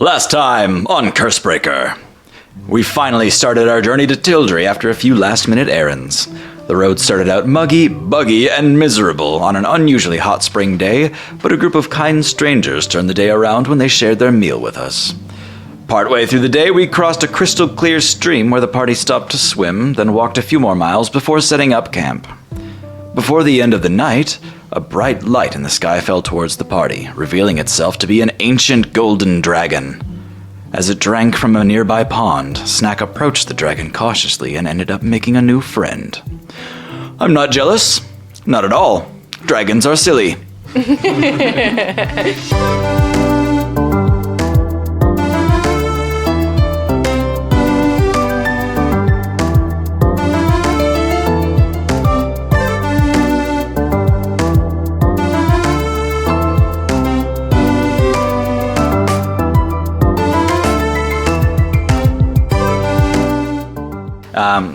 Last time on Cursebreaker, we finally started our journey to Tildry after a few last-minute errands. The road started out muggy, buggy, and miserable on an unusually hot spring day, but a group of kind strangers turned the day around when they shared their meal with us. Partway through the day, we crossed a crystal-clear stream where the party stopped to swim, then walked a few more miles before setting up camp. Before the end of the night, a bright light in the sky fell towards the party, revealing itself to be an ancient golden dragon. As it drank from a nearby pond, Snack approached the dragon cautiously and ended up making a new friend. I'm not jealous. Not at all. Dragons are silly.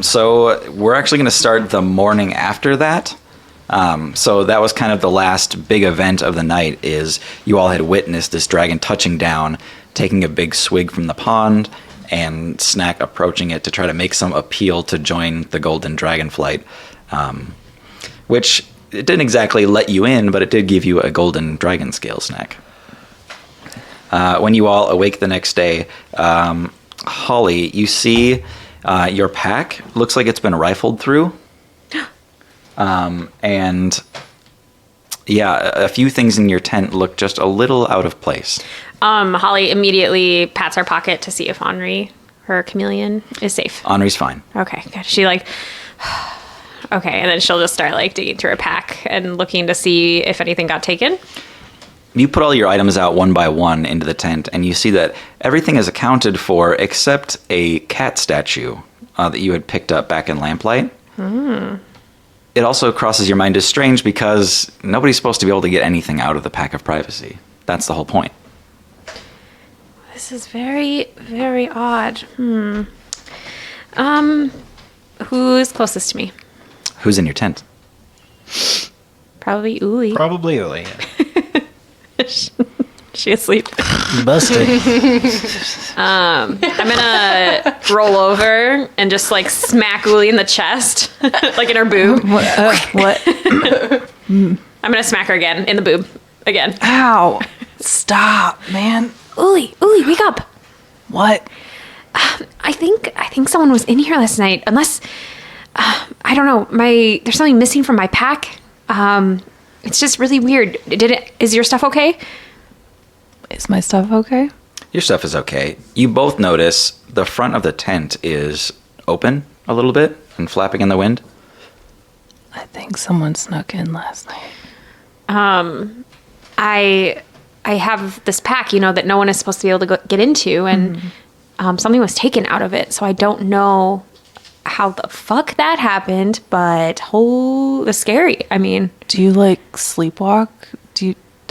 So we're actually going to start the morning after that. So that was kind of the last big event of the night, is you all had witnessed this dragon touching down, taking a big swig from the pond, and Snack approaching it to try to make some appeal to join the Golden Dragon Flight, which it didn't exactly let you in, but it did give you a Golden Dragon Scale, Snack. When you all awake the next day, Holly, you see... your pack looks like it's been rifled through. And yeah, a few things in your tent look just a little out of place. Holly immediately pats her pocket to see if Henri, her chameleon, is safe. Henri's fine. Okay, good. She okay, and then she'll just start digging through her pack and looking to see if anything got taken. You put all your items out one by one into the tent, and you see that everything is accounted for except a cat statue that you had picked up back in Lamplight. Mm. It also crosses your mind as strange because nobody's supposed to be able to get anything out of the Pack of Privacy. That's the whole point. This is very, very odd. Who's closest to me? Who's in your tent? Probably Uli. She asleep. Busted. I'm gonna roll over and just smack Uli in the chest, in her boob. What? I'm gonna smack her again in the boob again. Ow! Stop, man. Uli, wake up! What? I think someone was in here last night. Unless I don't know. There's something missing from my pack. It's just really weird. Is your stuff okay? Is my stuff okay? Your stuff is okay. You both notice the front of the tent is open a little bit and flapping in the wind. I think someone snuck in last night. I have this pack, that no one is supposed to be able to get into, and something was taken out of it. So I don't know how the fuck that happened, but it's scary. I mean, do you sleepwalk?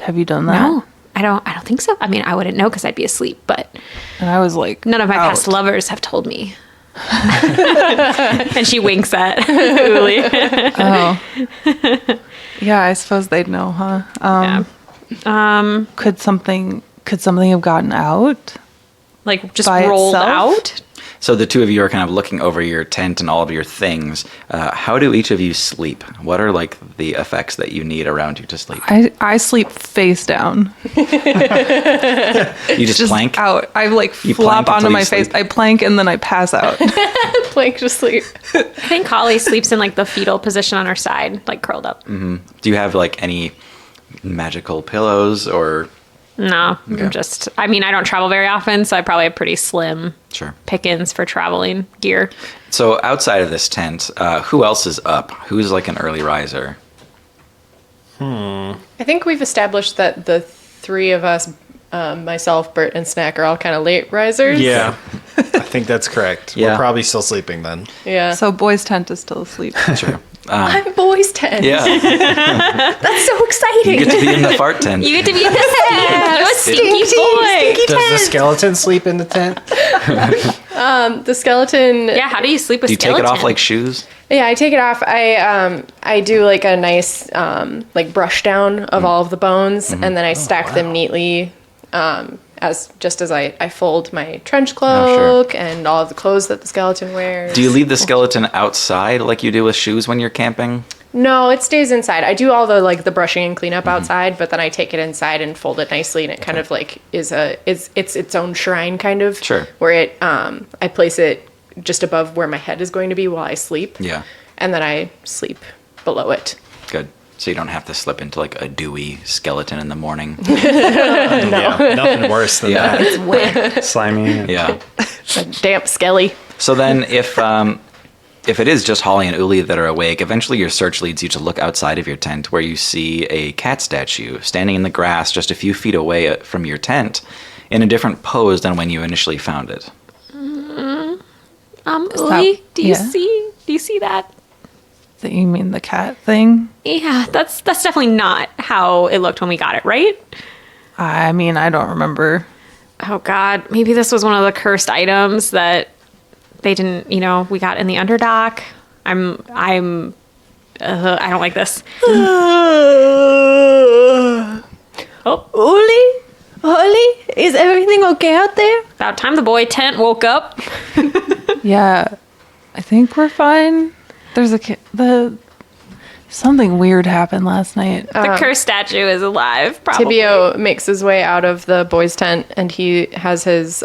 Have you done that? No, I don't think so. I mean, I wouldn't know because I'd be asleep, but and I was none of my past lovers have told me. And she winks at Uli. Oh. Yeah, I suppose they'd know, huh? Yeah. Could something have gotten out? Just rolled out? So the two of you are kind of looking over your tent and all of your things. How do each of you sleep? What are the effects that you need around you to sleep? I sleep face down. You just plank? Out. I flop onto my face. I plank and then I pass out. Plank to sleep. I think Holly sleeps in the fetal position on her side, curled up. Mm-hmm. Do you have any magical pillows or... No, okay. I don't travel very often, so I probably have pretty slim pickings for traveling gear. So outside of this tent, who else is up? Who's an early riser? I think we've established that the three of us, myself, Bert, and Snack, are all kind of late risers. Yeah, I think that's correct. Yeah. We're probably still sleeping then. Yeah. So boys' tent is still asleep. Sure. I'm boys' tent. Yeah. That's so exciting. You get to be in the fart tent. You get to be in the tent. You're a stinky boy. Does the skeleton sleep in the tent? The skeleton. Yeah, how do you sleep with Do you skeleton? take it off like shoes? Yeah, I take it off. I do a nice brush down of all of the bones, and then I stack them neatly as I fold my trench Oh, cloak and all of the clothes that the skeleton wears. Do you leave the skeleton outside like you do with shoes when you're camping? No, it stays inside. I do all the brushing and cleanup outside, but then I take it inside and fold it nicely, and it kind of like is its own shrine kind of. Sure. Where it I place it just above where my head is going to be while I sleep. Yeah. And then I sleep below it. Good. So you don't have to slip into like a dewy skeleton in the morning. Yeah, nothing worse than that. Slimy. Yeah. A damp skelly. So then if it is just Holly and Uli that are awake, eventually your search leads you to look outside of your tent where you see a cat statue standing in the grass just a few feet away from your tent in a different pose than when you initially found it. Uli, do you see that? That you mean the cat thing? Yeah, that's definitely not how it looked when we got it, right? I mean, I don't remember. Oh God, maybe this was one of the cursed items that they didn't, we got in the underdock. I don't like this. Uli? Holly? Is everything okay out there? About time the boy tent woke up. Yeah, I think we're fine. There's something weird happened last night. The cursed statue is alive, probably. Tibio makes his way out of the boys' tent, and he has his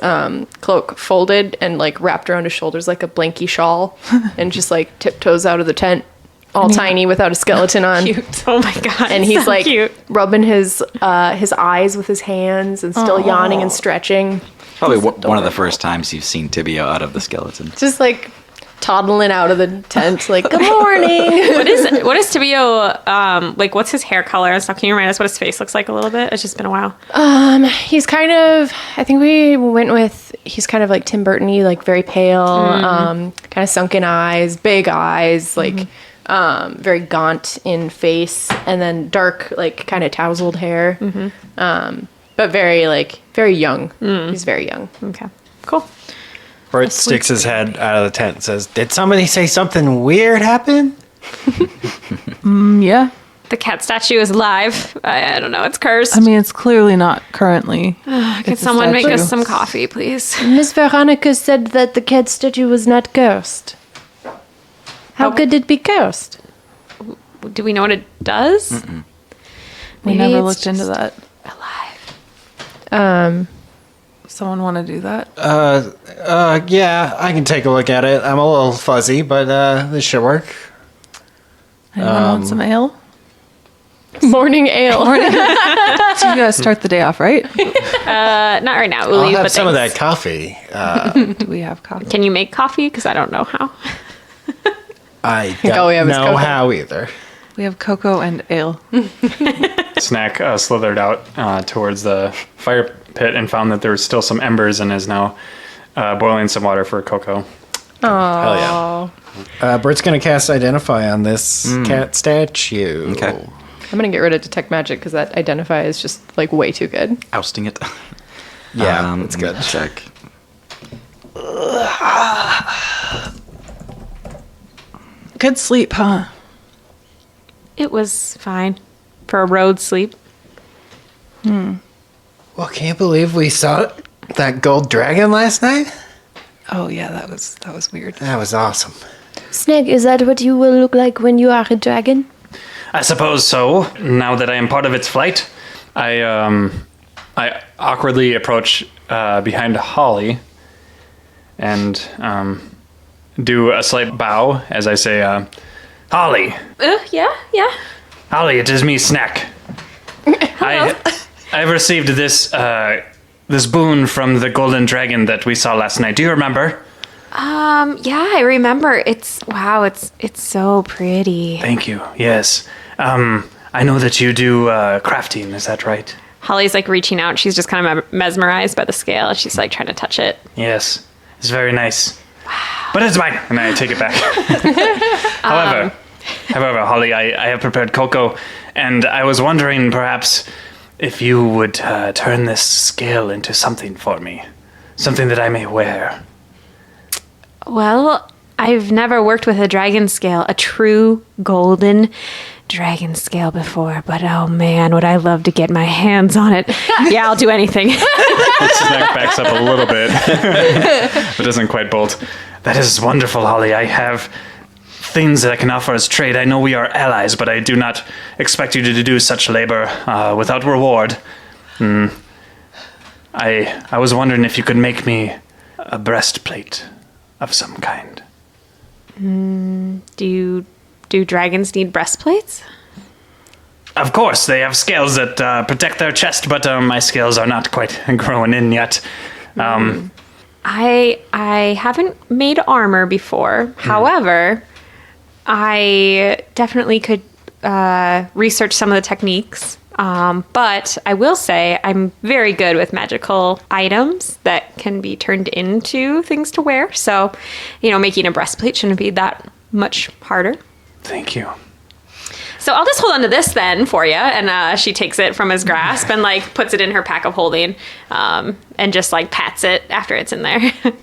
cloak folded and like wrapped around his shoulders like a blankie shawl, and just like tiptoes out of the tent, all tiny without a skeleton on. Cute. Oh my God. And he's so like cute. rubbing his eyes with his hands and still yawning and stretching. Probably one of the first times you've seen Tibio out of the skeleton. Just like toddling out of the tent, like, good morning. What is Tibio, like, what's his hair color and stuff? Can you remind us what his face looks like a little bit? It's just been a while. He's kind of, I think we went with, he's kind of like Tim Burton-y, like very pale, kind of sunken eyes, big eyes, like very gaunt in face, and then dark, like kind of tousled hair. But very young. He's very young. Okay, cool. Bert sticks his head out of the tent and says, "Did somebody say something weird happened?" Yeah. The cat statue is alive. I don't know. It's cursed. I mean, it's clearly not currently. Can someone make us some coffee, please? Miss Veronica said that the cat statue was not cursed. How could it be cursed? Do we know what it does? We Maybe never it's looked into just that. Alive. Someone want to do that? Yeah, I can take a look at it. I'm a little fuzzy, but this should work. Anyone want some ale? Morning ale. So you guys start the day off, right? Not right now, I'll Uli, have but some of thanks. that coffee. Do we have coffee? Can you make coffee? Because I don't know how. I all we don't have is know cocoa. how either. We have cocoa and ale. Snack slithered out towards the fire pit and found that there was still some embers and is now boiling some water for cocoa. Hell yeah. Bert's going to cast Identify on this cat statue. Okay. I'm going to get rid of Detect Magic because that Identify is just like way too good. Ousting it. Yeah, that's let me good. Check. Good sleep, huh? It was fine for a road sleep. Well, can't believe we saw that gold dragon last night. Oh yeah, that was weird. That was awesome. Snake, is that what you will look like when you are a dragon? I suppose so. Now that I am part of its flight, I awkwardly approach behind Holly and do a slight bow as I say, Holly, Yeah. Holly, it is me, Snack. I have received this this boon from the golden dragon that we saw last night. Do you remember? Yeah, I remember. It's so pretty. Thank you. Yes. I know that you do crafting. Is that right? Holly's like reaching out. She's just kind of mesmerized by the scale. She's like trying to touch it. Yes. It's very nice. Wow. But it's mine, and I take it back. However, Holly, I have prepared cocoa, and I was wondering perhaps if you would turn this scale into something for me, something that I may wear. Well, I've never worked with a dragon scale, a true golden dragon scale before, but oh man, would I love to get my hands on it. Yeah, I'll do anything. Snack backs up a little bit, but doesn't quite bolt. That is wonderful, Holly. I have things that I can offer as trade. I know we are allies, but I do not expect you to do such labor without reward. I was wondering if you could make me a breastplate of some kind. Do dragons need breastplates? Of course, they have scales that protect their chest, but my scales are not quite growing in yet. I haven't made armor before. However, I definitely could research some of the techniques. But I will say I'm very good with magical items that can be turned into things to wear. So, making a breastplate shouldn't be that much harder. Thank you. So I'll just hold on to this then for you. And she takes it from his grasp and puts it in her pack of holding and just pats it after it's in there.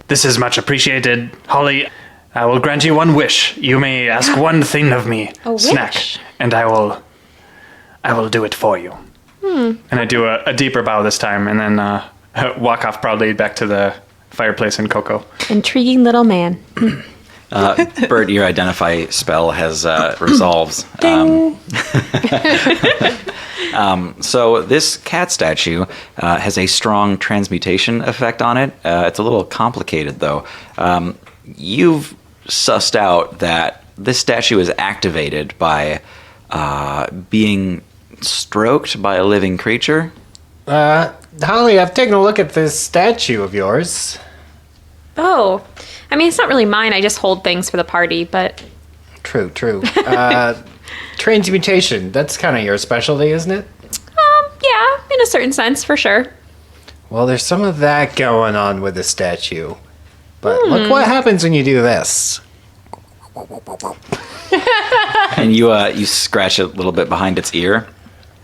This is much appreciated. Holly, I will grant you one wish. You may ask one thing of me, A Snack, wish? and I will do it for you. And I do a deeper bow this time, and then walk off proudly back to the fireplace in Coco. Intriguing little man. Bert, your identify spell has resolved. So this cat statue has a strong transmutation effect on it. It's a little complicated, though. You've sussed out that this statue is activated by being stroked by a living creature. Holly, I've taken a look at this statue of yours. Oh, I mean, it's not really mine. I just hold things for the party, but... True. Transmutation, that's kind of your specialty, isn't it? Yeah, in a certain sense, for sure. Well, there's some of that going on with the statue. But look what happens when you do this. And you scratch a little bit behind its ear,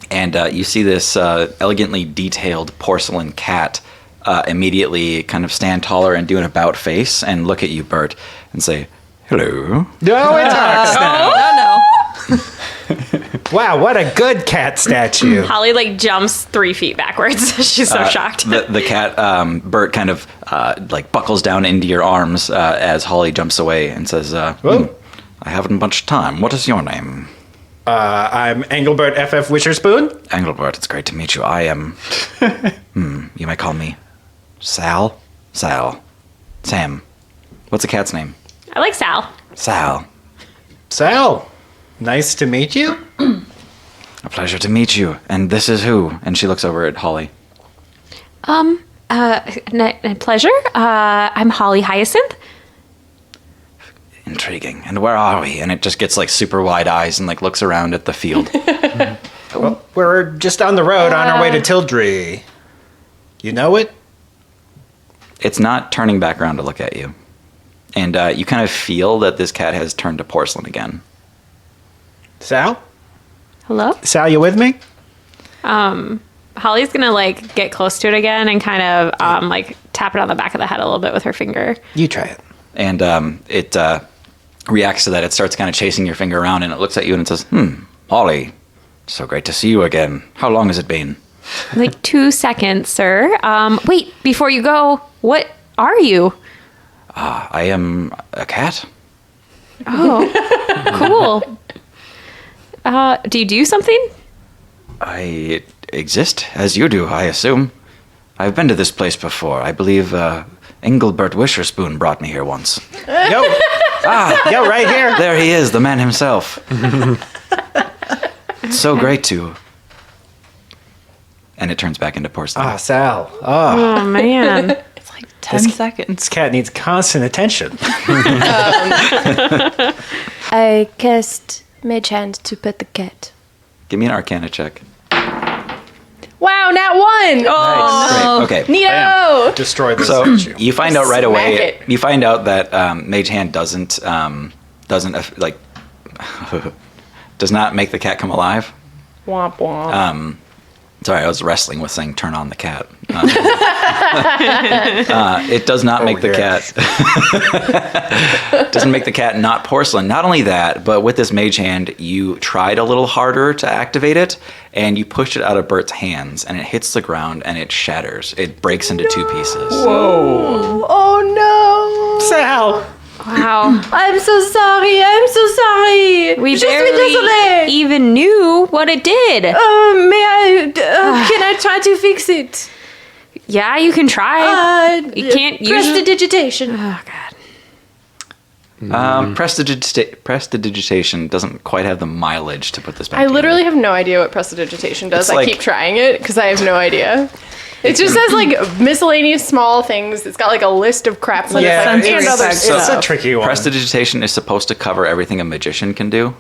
and you see this elegantly detailed porcelain cat immediately kind of stand taller and do an about face and look at you, Bert, and say, "Hello." No, it talks now. No. Wow, what a good cat statue. Holly, jumps 3 feet backwards. She's so shocked. The cat, Bert, kind of buckles down into your arms as Holly jumps away and says, Whoa. I haven't much time. What is your name? I'm Engelbert F.F. Wisherspoon. Engelbert, it's great to meet you. I am... you may call me Sal? Sam. What's the cat's name? I like Sal. Sal. Sal, nice to meet you. A pleasure to meet you. And this is who? And she looks over at Holly. Pleasure. I'm Holly Hyacinth. Intriguing. And where are we? And it just gets super wide eyes and looks around at the field. Well, we're just down the road on our way to Tildry. You know it? It's not turning back around to look at you. And you kind of feel that this cat has turned to porcelain again. Sal? Hello? Sal, you with me? Holly's gonna get close to it again and kind of tap it on the back of the head a little bit with her finger. You try it. And it reacts to that. It starts kind of chasing your finger around, and it looks at you and it says, Holly, so great to see you again. How long has it been? 2 seconds, sir. Wait, before you go, what are you? I am a cat. Oh, cool. Do you do something? I exist, as you do, I assume. I've been to this place before. I believe Engelbert Wisherspoon brought me here once. Yo, yo, right here. There he is, the man himself. It's so great to... And it turns back into porcelain. Ah, Sal. Oh, Oh, man. It's 10 seconds. this cat needs constant attention. I cast Mage Hand to pet the cat. Give me an Arcana check. Wow, nat 1! Oh, Great. Okay. neato! Destroy this So statue. you find out right Smack away. it. You find out that Mage Hand doesn't does not make the cat come alive. Womp womp. Sorry, I was wrestling with saying turn on the cat. It does not make the cat. Doesn't make the cat not porcelain. Not only that, but with this mage hand, you tried a little harder to activate it, and you pushed it out of Bert's hands, and it hits the ground, and it shatters. It breaks into two pieces. Oh no! Sal! Wow. I'm so sorry. I'm so sorry. We Je suis barely désolée. even knew what it did. May I? Can I try to fix it? Yeah, you can try. You can't press usually- the digitation. Oh, God. Prestidigitation doesn't quite have the mileage to put this back I together. literally have no idea what prestidigitation does. It's I like- keep trying it because I have no idea. It just says like miscellaneous small things. It's got like a list of crap. But Yeah, it's like, it's, and other it's stuff. a tricky one. Prestidigitation is supposed to cover everything a magician can do.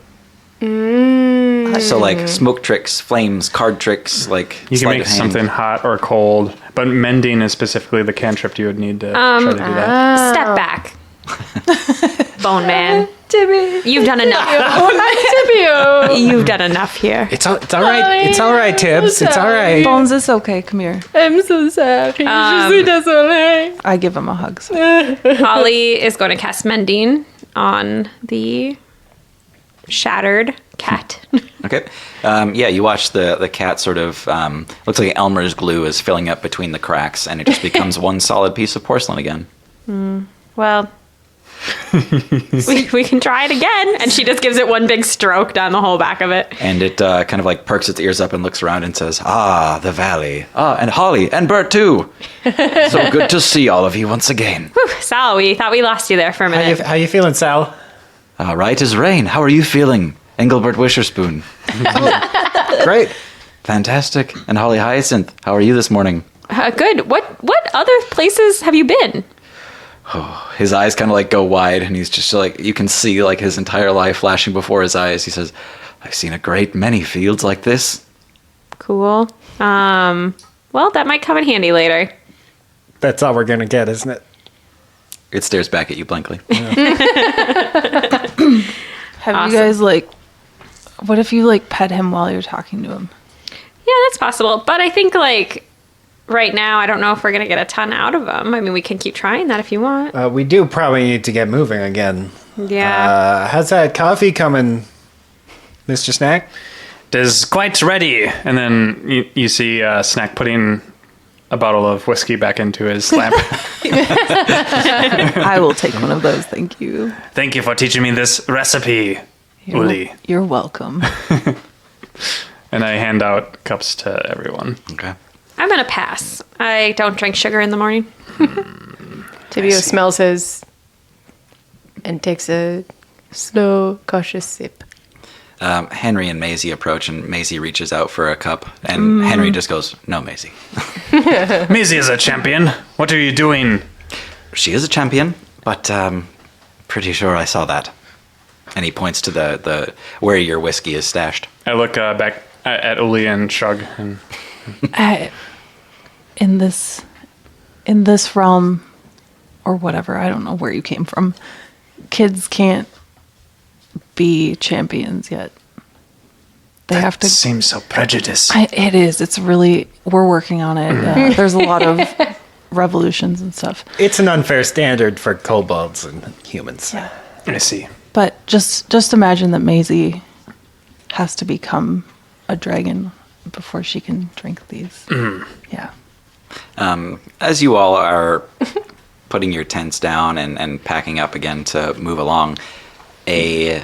So like smoke tricks, flames, card tricks, like You can sleight make of hand. something hot or cold, but mending is specifically the cantrip you would need to try to do that. Step back. Bone Man. Timmy. You've done enough. You've done enough here. It's all right. It's all right, Tibbs. It's all right. Bones, it's okay. Come here. I'm so sorry. Je suis désolée. I give him a hug. So. Holly is going to cast Mending on the shattered cat. Okay. Yeah, you watch the cat sort of looks like Elmer's glue is filling up between the cracks, and it just becomes one solid piece of porcelain again. Well, we can try it again. And she just gives it one big stroke down the whole back of it. And it kind of like perks its ears up and looks around and says, "Ah, the valley. Ah, and Holly and Bert too. So good to see all of you once again." Whew, Sal, we thought we lost you there for a minute. How you feeling, Sal? Right as rain. How are you feeling, Engelbert Wisherspoon? Great. Fantastic. And Holly Hyacinth, how are you this morning? Good. What other places have you been? His eyes kind of like go wide, and he's just like, you can see like his entire life flashing before his eyes. He says, "I've seen a great many fields like this." Cool. Well, that might come in handy later. That's all we're gonna get, isn't it? It stares back at you blankly. Have Awesome. you guys like? What if you like pet him while you're talking to him? Yeah, that's possible. But I think like right now, I don't know if we're gonna get a ton out of them. I mean, we can keep trying that if you want. We do probably need to get moving again. Yeah. How's that coffee coming, Mr. Snack? It is quite ready. And then you see Snack putting a bottle of whiskey back into his lamp. I will take one of those. Thank you. Thank you for teaching me this recipe, Uli. You're welcome. And I hand out cups to everyone. Okay. I'm gonna pass. I don't drink sugar in the morning. Tibio smells his and takes a slow, cautious sip. Henry and Maisie approach, and Maisie reaches out for a cup, and Henry just goes, "No, Maisie." Maisie is a champion. What are you doing? She is a champion, but pretty sure I saw that. And he points to the where your whiskey is stashed. I look back at Uli and shrug. And In this realm, or whatever, I don't know where you came from. Kids can't be champions yet. They have to. seems so prejudiced. It is. It's really. We're working on it. There's a lot of revolutions and stuff. It's an unfair standard for kobolds and humans. Yeah. I see. But just imagine that Maisie has to become a dragon before she can drink these. Yeah. As you all are putting your tents down and packing up again to move along, a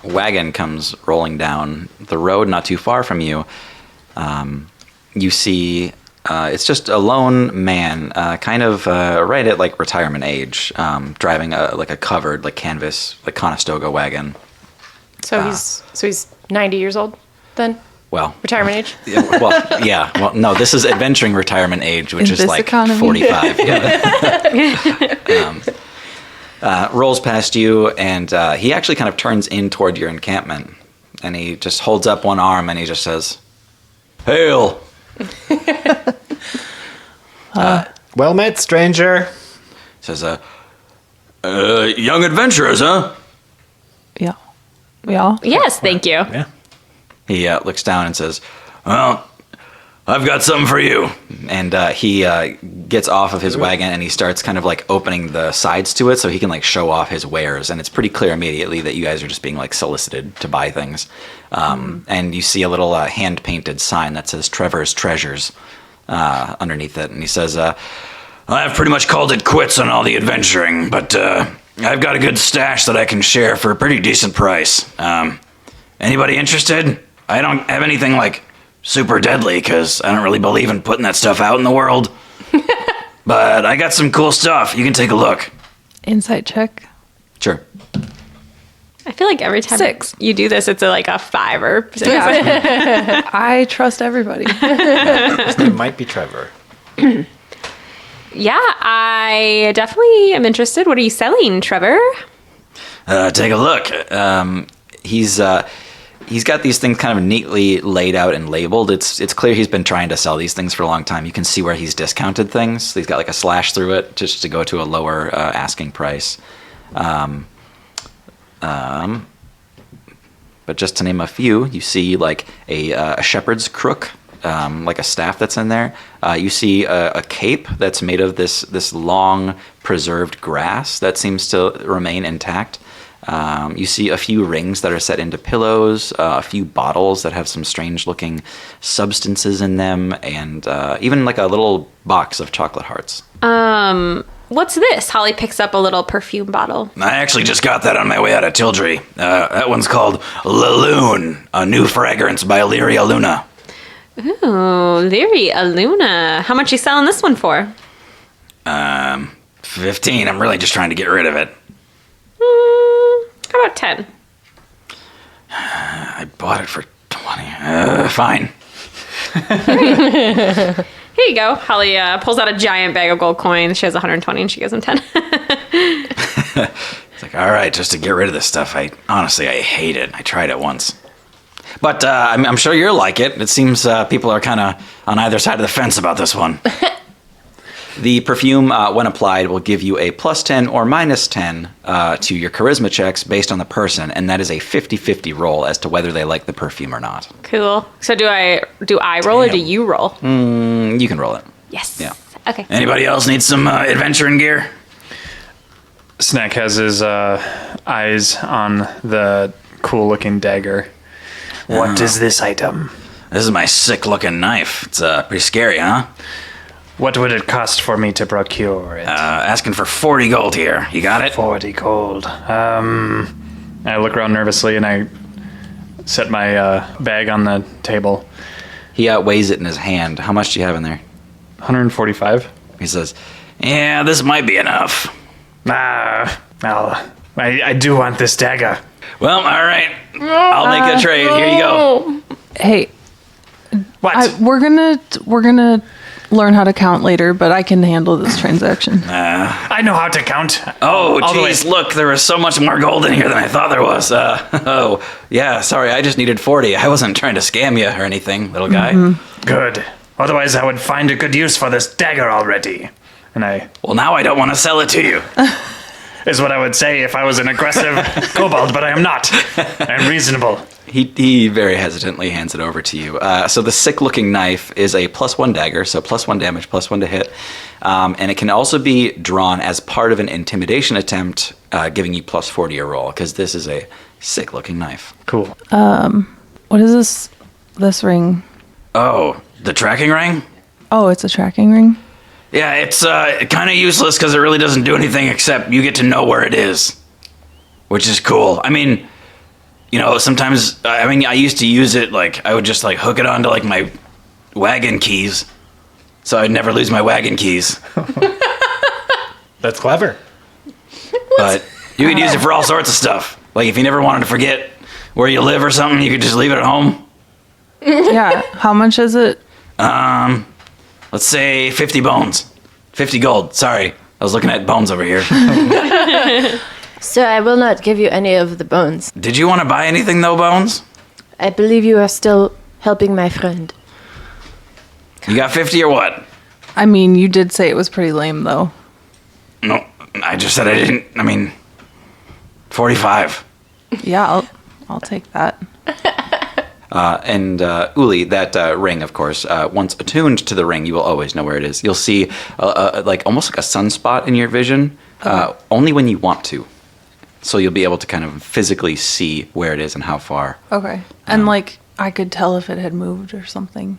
wagon comes rolling down the road not too far from you. You see it's just a lone man, kind of right at like retirement age, driving a covered like canvas like Conestoga wagon. So he's 90 years old then? Well, Retirement age? yeah. Well, no, this is adventuring retirement age, which In is this like economy. 45. Yeah. Rolls past you, and he actually kind of turns in toward your encampment, and he just holds up one arm, and he just says, "Hail!" Well met, stranger. Says, "Young adventurers, huh?" Yeah. We all. Yes, thank you. Yeah. He looks down and says, "Well, I've got something for you. And he gets off of his wagon and he starts kind of like opening the sides to it so he can like show off his wares. And it's pretty clear immediately that you guys are just being like solicited to buy things. And you see a little hand painted sign that says Trevor's Treasures underneath it. And he says, I've pretty much called it quits on all the adventuring, but I've got a good stash that I can share for a pretty decent price. Anybody interested? I don't have anything like super deadly because I don't really believe in putting that stuff out in the world. But I got some cool stuff. You can take a look. Insight check. Sure. I feel like every time 6. you do this, it's like a 5 or 6. Yeah. I trust everybody. His name might be Trevor. Yeah, I definitely am interested. What are you selling, Trevor? Take a look. He's got these things kind of neatly laid out and labeled. It's clear he's been trying to sell these things for a long time. You can see where he's discounted things. He's got like a slash through it just to go to a lower asking price. But just to name a few, you see like a shepherd's crook, like a staff that's in there. You see a cape that's made of this long preserved grass that seems to remain intact. You see a few rings that are set into pillows, a few bottles that have some strange looking substances in them, and even like a little box of chocolate hearts. What's this? Holly picks up a little perfume bottle. I actually just got that on my way out of Tildry. That one's called Laloon, a new fragrance by Lyria Luna. Ooh, Lyria Luna. How much you selling this one for? 15. I'm really just trying to get rid of it. How about 10? I bought it for 20. Fine. Here you go. Holly pulls out a giant bag of gold coins. She has 120 and she gives him 10. It's like, all right, just to get rid of this stuff. I hate it. I tried it once. But I'm sure you'll like it. It seems people are kind of on either side of the fence about this one. The perfume, when applied, will give you a plus 10 or minus 10 to your charisma checks based on the person, and that is a 50-50 roll as to whether they like the perfume or not. Cool. So do I roll or do you roll? You can roll it. Yes. Yeah. Okay. Anybody else need some adventuring gear? Snack has his eyes on the cool-looking dagger. What is this item? This is my sick-looking knife. It's pretty scary, huh? What would it cost for me to procure it? Asking for 40 gold here. You got it? 40 gold. I look around nervously and I set my bag on the table. He weighs it in his hand. How much do you have in there? 145. He says, yeah, this might be enough. Well, I do want this dagger. Well, all right. I'll make a trade. Here you go. Hey, What? we're gonna learn how to count later, but I can handle this transaction. I know how to count. Oh, All the way- jeez, look, there was so much more gold in here than I thought there was. Oh, yeah, sorry, I just needed 40. I wasn't trying to scam you or anything, little guy. Good. Otherwise, I would find a good use for this dagger already. And Well, now I don't want to sell it to you. is what I would say if I was an aggressive kobold, but I am not. I'm reasonable. He very hesitantly hands it over to you. So the sick-looking knife is a +1 dagger, so +1 damage, +1 to hit. And it can also be drawn as part of an intimidation attempt, giving you +40 a roll, because this is a sick-looking knife. Cool. What is this ring? Oh, the tracking ring? Oh, it's a tracking ring? Yeah, it's kind of useless because it really doesn't do anything except you get to know where it is, which is cool. I mean, you know, sometimes, I used to use it, like, I would just, like, hook it onto, like, my wagon keys, so I'd never lose my wagon keys. That's clever. But you could use it for all sorts of stuff. Like, if you never wanted to forget where you live or something, you could just leave it at home. Yeah. How much is it? Let's say 50 bones. 50 gold. Sorry. I was looking at bones over here. Sir, I will not give you any of the bones. Did you want to buy anything, though, Bones? I believe you are still helping my friend. You got 50 or what? I mean, you did say it was pretty lame, though. No, I just said I didn't. 45. Yeah, I'll take that. And Uli, that ring, of course, once attuned to the ring, you will always know where it is. You'll see like almost like a sunspot in your vision, only when you want to. So you'll be able to kind of physically see where it is and how far. Okay. And like I could tell if it had moved or something.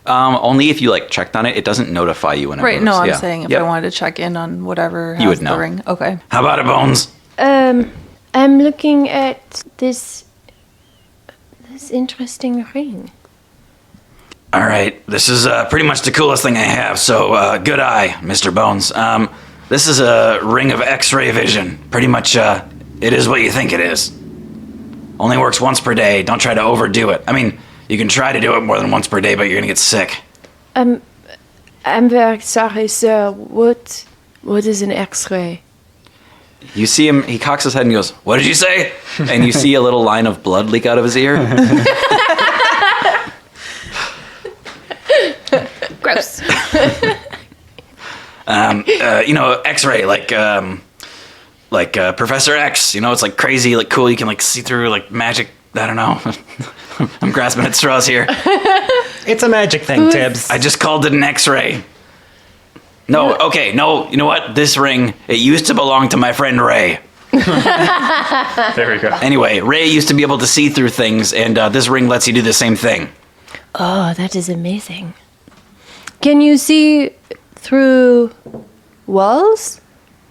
Only if you like checked on it. It doesn't notify you when it Right. moves. No, I'm Yeah. saying if Yep. I wanted to check in on whatever has You would know. the ring. Okay. How about it, Bones? I'm looking at this interesting ring. All right, this is pretty much the coolest thing I have. So good eye, Mr. Bones. This is a ring of X-ray vision. Pretty much, it is what you think it is. Only works once per day. Don't try to overdo it. I mean, you can try to do it more than once per day, but you're gonna get sick. I'm very sorry, sir. What is an X-ray? You see him, he cocks his head and goes, "What did you say?" And you see a little line of blood leak out of his ear. Gross. X-ray, like Professor X. You know, it's like crazy, like cool. You can like see through like magic. I don't know. I'm grasping at straws here. It's a magic thing, Tibbs. I just called it an X-ray. No, okay, no. You know what? This ring, it used to belong to my friend Ray. There we go. Anyway, Ray used to be able to see through things, and this ring lets you do the same thing. Oh, that is amazing. Can you see through walls?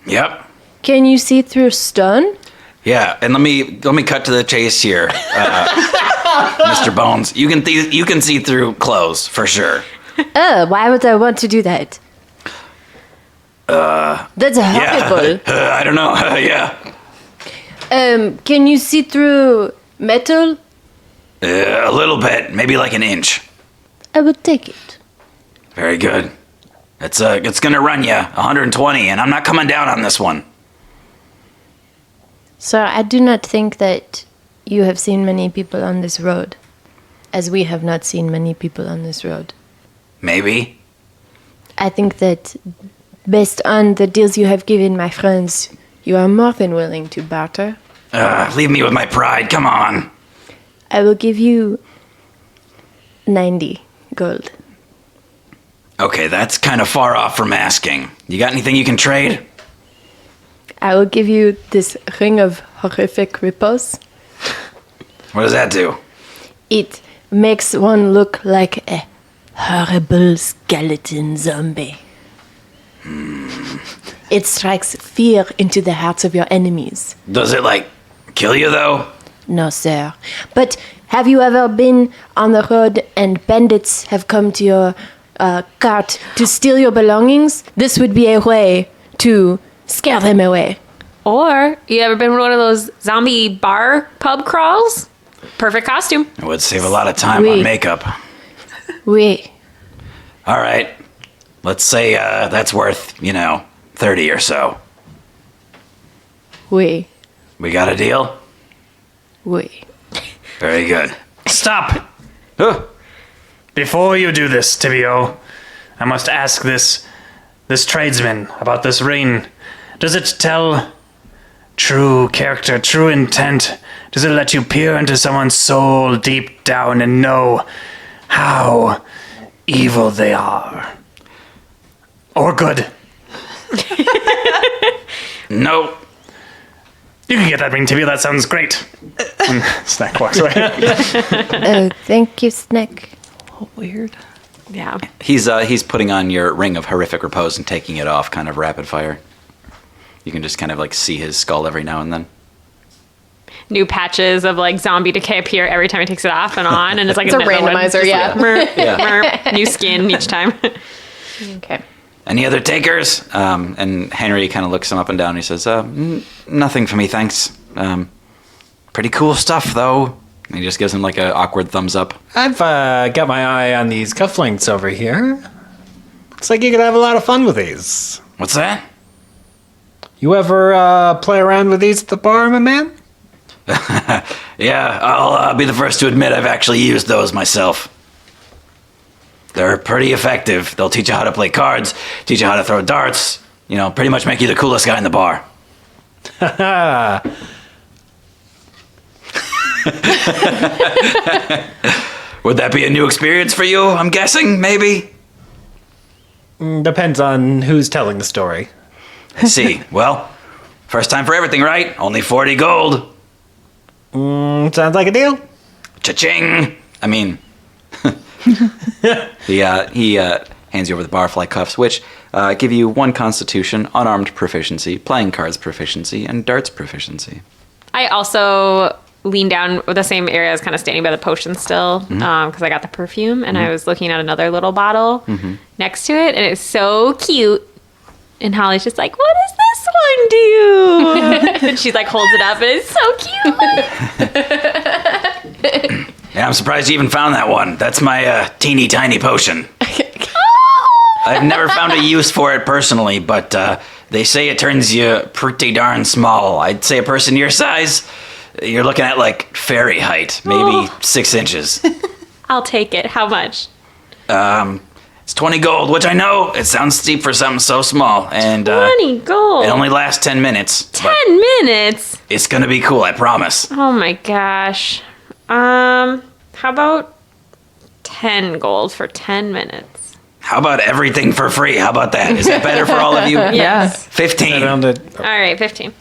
Yep. Can you see through stone? Yeah, and let me cut to the chase here, Mr. Bones. You can see through clothes for sure. Oh, why would I want to do that? That's horrible. I don't know. Yeah. Can you see through metal? A little bit, maybe like an inch. I would take it. Very good. It's gonna run you 120, and I'm not coming down on this one. Sir, I do not think that you have seen many people on this road, as we have not seen many people on this road. Maybe. I think that based on the deals you have given my friends, you are more than willing to barter. Leave me with my pride. Come on. I will give you 90 gold. Okay, that's kind of far off from asking. You got anything you can trade? I will give you this ring of horrific ripples. What does that do? It makes one look like a horrible skeleton zombie. It strikes fear into the hearts of your enemies. Does it, like, kill you, though? No, sir. But have you ever been on the road and bandits have come to your cart to steal your belongings? This would be a way to scare them away. Or you ever been one of those zombie bar pub crawls? Perfect costume. It would save a lot of time Oui. on makeup. Oui. All right. Let's say that's worth, 30 or so. Oui. We got a deal? Oui. Very good. Stop! Huh. Before you do this, Tibio, I must ask this tradesman about this ring. Does it tell true character, true intent? Does it let you peer into someone's soul deep down and know how evil they are? Or good? Nope. You can get that ring, Tibio. That sounds great. And Snack walks away. Oh, thank you, Snack. Oh, weird. Yeah. He's putting on your ring of horrific repose and taking it off kind of rapid fire. You can just kind of like see his skull every now and then. New patches of like zombie decay appear every time he takes it off and on, and it's like It's a never one. randomizer, Just yeah. like, merp, Yeah. merp, new skin each time. Okay. Any other takers? And Henry kind of looks him up and down and he says, nothing for me, thanks. Pretty cool stuff, though. And he just gives him like an awkward thumbs up. I've got my eye on these cufflinks over here. Looks like you could have a lot of fun with these. What's that? You ever play around with these at the bar, my man? Yeah, I'll be the first to admit I've actually used those myself. They're pretty effective. They'll teach you how to play cards, teach you how to throw darts, pretty much make you the coolest guy in the bar. Would that be a new experience for you? I'm guessing, maybe? Depends on who's telling the story. I see. Well, first time for everything, right? Only 40 gold. Sounds like a deal. Cha-ching! I mean, he hands you over the barfly cuffs, which give you 1 constitution, unarmed proficiency, playing cards proficiency, and darts proficiency. I also lean down with the same area. I was kind of standing by the potion still because I got the perfume, and I was looking at another little bottle next to it, and it's so cute. And Holly's just like, "What does this one do?" And she like holds it up, and it's so cute. Yeah, I'm surprised you even found that one. That's my teeny tiny potion. I've never found a use for it personally, but they say it turns you pretty darn small. I'd say a person your size, you're looking at like fairy height, maybe 6 inches. I'll take it. How much? It's 20 gold, which I know it sounds steep for something so small, and 20 gold. it only lasts 10 minutes. 10 minutes. It's gonna be cool, I promise. Oh my gosh. How about 10 gold for 10 minutes? How about everything for free? How about that? Is that better for all of you? Yes. 15. Around the All right, 15.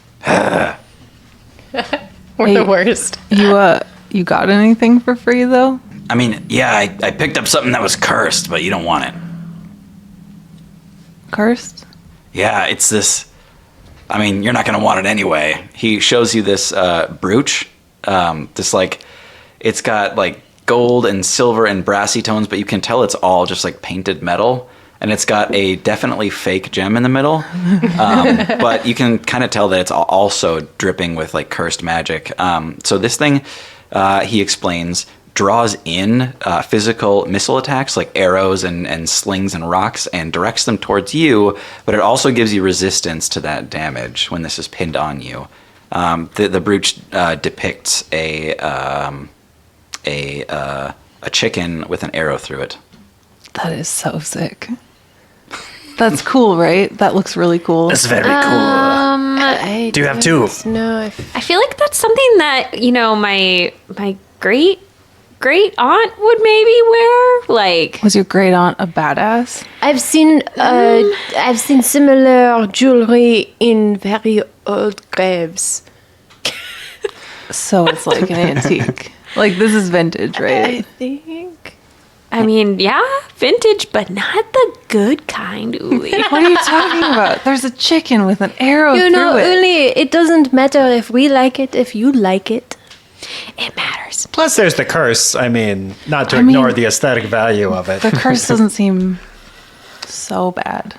We're the worst. You got anything for free though? I mean, yeah, I picked up something that was cursed, but you don't want it. Cursed? Yeah, it's this. I mean, you're not going to want it anyway. He shows you this brooch. This, like, it's got, like, gold and silver and brassy tones, but you can tell it's all just, like, painted metal. And it's got a definitely fake gem in the middle. But you can kind of tell that it's also dripping with, like, cursed magic. So this thing, he explains, draws in physical missile attacks like arrows and slings and rocks and directs them towards you, but it also gives you resistance to that damage when this is pinned on you. The brooch depicts a chicken with an arrow through it. That is so sick. That's cool, right? That looks really cool. That's very cool. Do you have 2? No, I feel like that's something that, you know, my great aunt would maybe wear. Like, Was your great aunt a badass? I've seen similar jewelry in very old graves. So it's like an antique. Like this is vintage, I right? think. I mean, yeah, vintage, but not the good kind, Uli. What are you talking about? There's a chicken with an arrow You know, through it. Uli, it doesn't matter if we like it, if you like it. It matters. Plus, there's the curse. I mean, not to I mean- ignore the aesthetic value of it. The curse doesn't seem so bad.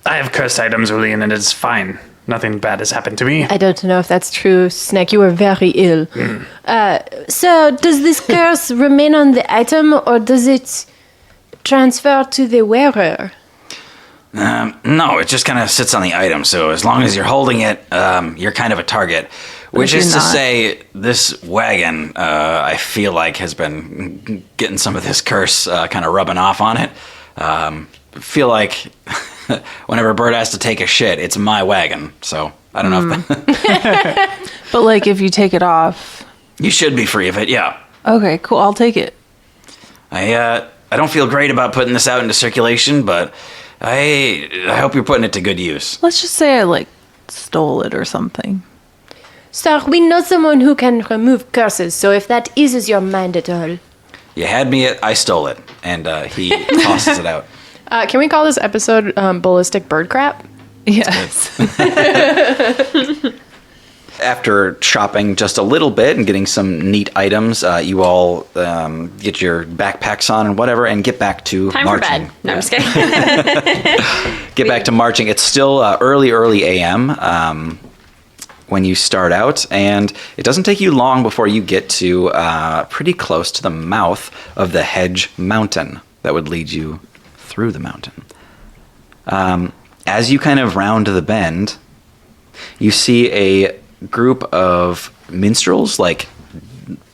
I have cursed items, Uli, and it is fine. Nothing bad has happened to me. I don't know if that's true, Snake. You were very ill. So, does this curse remain on the item, or does it transfer to the wearer? No, it just kind of sits on the item, so as long as you're holding it, you're kind of a target. Which if is you're to not- say, this wagon, I feel like, has been getting some of this curse kind of rubbing off on it. Feel like whenever Bird has to take a shit, it's my wagon. So I don't know if that, But like if you take it off. you should be free of it. Yeah, Okay, cool. I'll take it. I don't feel great about putting this out into circulation, but I hope you're putting it to good use. Let's just say I like stole it or something. Sir, we know someone who can remove curses, so if that eases your mind at all. You had me at I stole it, and he tosses it out. Can we call this episode Ballistic Bird Crap? Yes. After shopping just a little bit and getting some neat items, you all get your backpacks on and whatever, and get back to Time marching. for bed. No, I'm just kidding. Get back to marching. It's still early a.m. When you start out, and it doesn't take you long before you get to pretty close to the mouth of the Hedge Mountain that would lead you through the mountain. As you kind of round the bend, you see a group of minstrels, like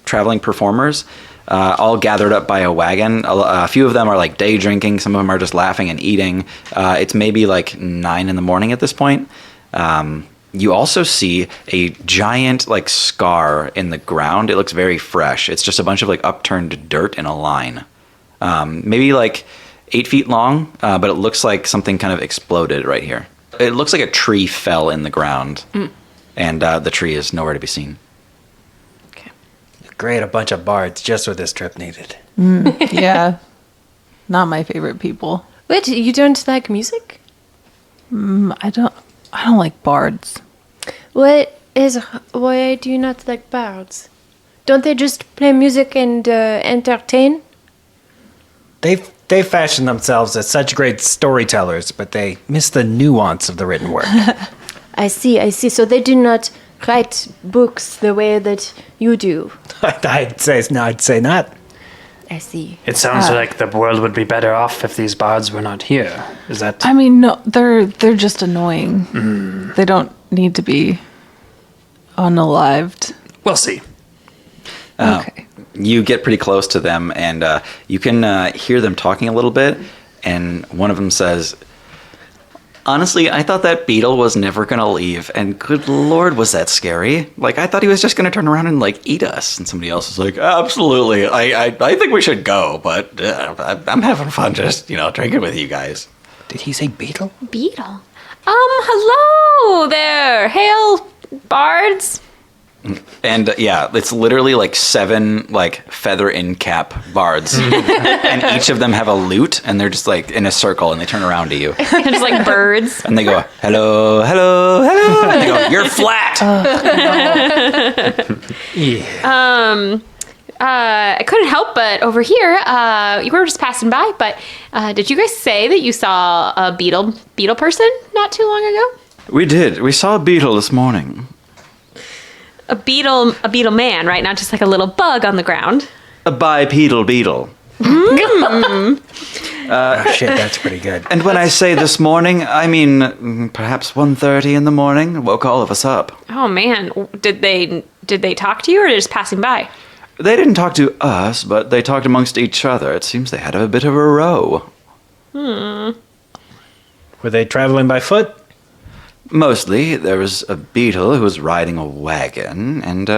traveling performers, all gathered up by a wagon. A few of them are like day drinking. Some of them are just laughing and eating. It's maybe like 9 in the morning at this point. You also see a giant like scar in the ground. It looks very fresh. It's just a bunch of like upturned dirt in a line. Maybe like 8 feet long, but it looks like something kind of exploded right here. It looks like a tree fell in the ground, and the tree is nowhere to be seen. Great, a bunch of bards, just what this trip needed. Yeah. Not my favorite people. Wait, you don't like music? I don't like bards. Why do you not like bards? Don't they just play music and entertain? They fashion themselves as such great storytellers, but they miss the nuance of the written word. I see. So they do not write books the way that you do. I'd say not. I see. It sounds like the world would be better off if these bards were not here. Is that? I mean, no, they're just annoying. They don't need to be unalived. We'll see. Okay. You get pretty close to them, and you can hear them talking a little bit. And one of them says, "Honestly, I thought that beetle was never going to leave. And good Lord, was that scary. Like, I thought he was just going to turn around and, like, eat us." And somebody else is like, "Absolutely. I think we should go, but I'm having fun just, drinking with you guys." Did he say beetle? Beetle. Hello there. Hail, bards. And yeah, it's literally like 7 like feather in cap bards, and each of them have a lute, and they're just like in a circle, and they turn around to you, Just like birds. and they go, "Hello, hello, hello," and they go, "You're flat." I couldn't help but over here, you were just passing by, but did you guys say that you saw a beetle person not too long ago? We did. We saw a beetle this morning. A beetle man, right? Not just like a little bug on the ground. A bipedal beetle. Oh shit, that's pretty good. And when I say this morning, I mean perhaps 1:30 in the morning. Woke all of us up. Oh man, did they talk to you or just passing by? They didn't talk to us, but they talked amongst each other. It seems they had a bit of a row. Were they traveling by foot? Mostly, there was a beetle who was riding a wagon, and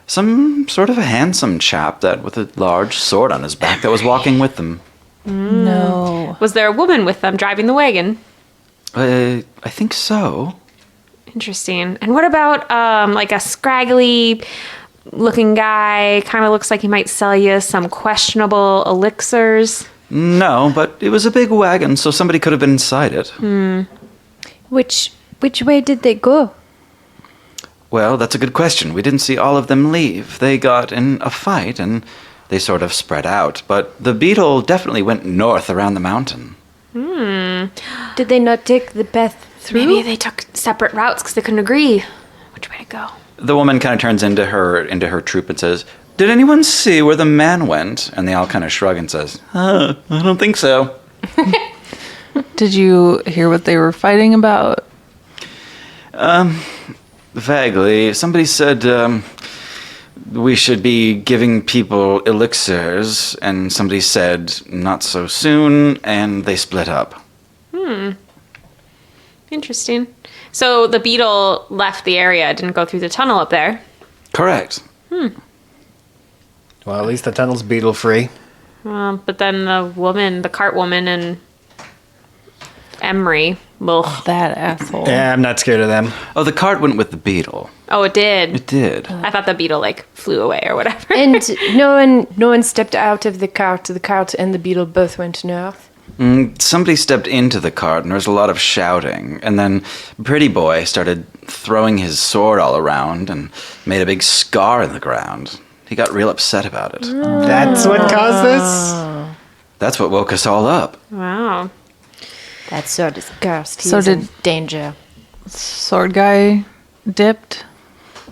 some sort of a handsome chap with a large sword on his back that was walking with them. No. Was there a woman with them driving the wagon? I think so. Interesting. And what about like a scraggly looking guy? Kind of looks like he might sell you some questionable elixirs. No, but it was a big wagon, so somebody could have been inside it. Which way did they go? Well, that's a good question. We didn't see all of them leave. They got in a fight, and they sort of spread out. But the beetle definitely went north around the mountain. Did they not take the path through? Maybe they took separate routes because they couldn't agree which way to go. The woman kind of turns into her troop and says, "Did anyone see where the man went?" And they all kind of shrug and says, "I don't think so." Did you hear what they were fighting about? Vaguely. Somebody said we should be giving people elixirs, and somebody said not so soon, and they split up. Interesting. So the beetle left the area, didn't go through the tunnel up there. Correct. Well, at least the tunnel's beetle free. But then the cart woman and Emery. Ugh. That asshole. Yeah, I'm not scared of them. Oh, the cart went with the beetle. Oh, it did. It did. I thought the beetle like flew away or whatever. And no one stepped out of the cart. The cart and the beetle both went north. Somebody stepped into the cart, and there was a lot of shouting. And then Pretty Boy started throwing his sword all around and made a big scar in the ground. He got real upset about it. That's what caused this? That's what woke us all up. Wow. That sword is cursed. He So is in did- danger. Sword guy dipped,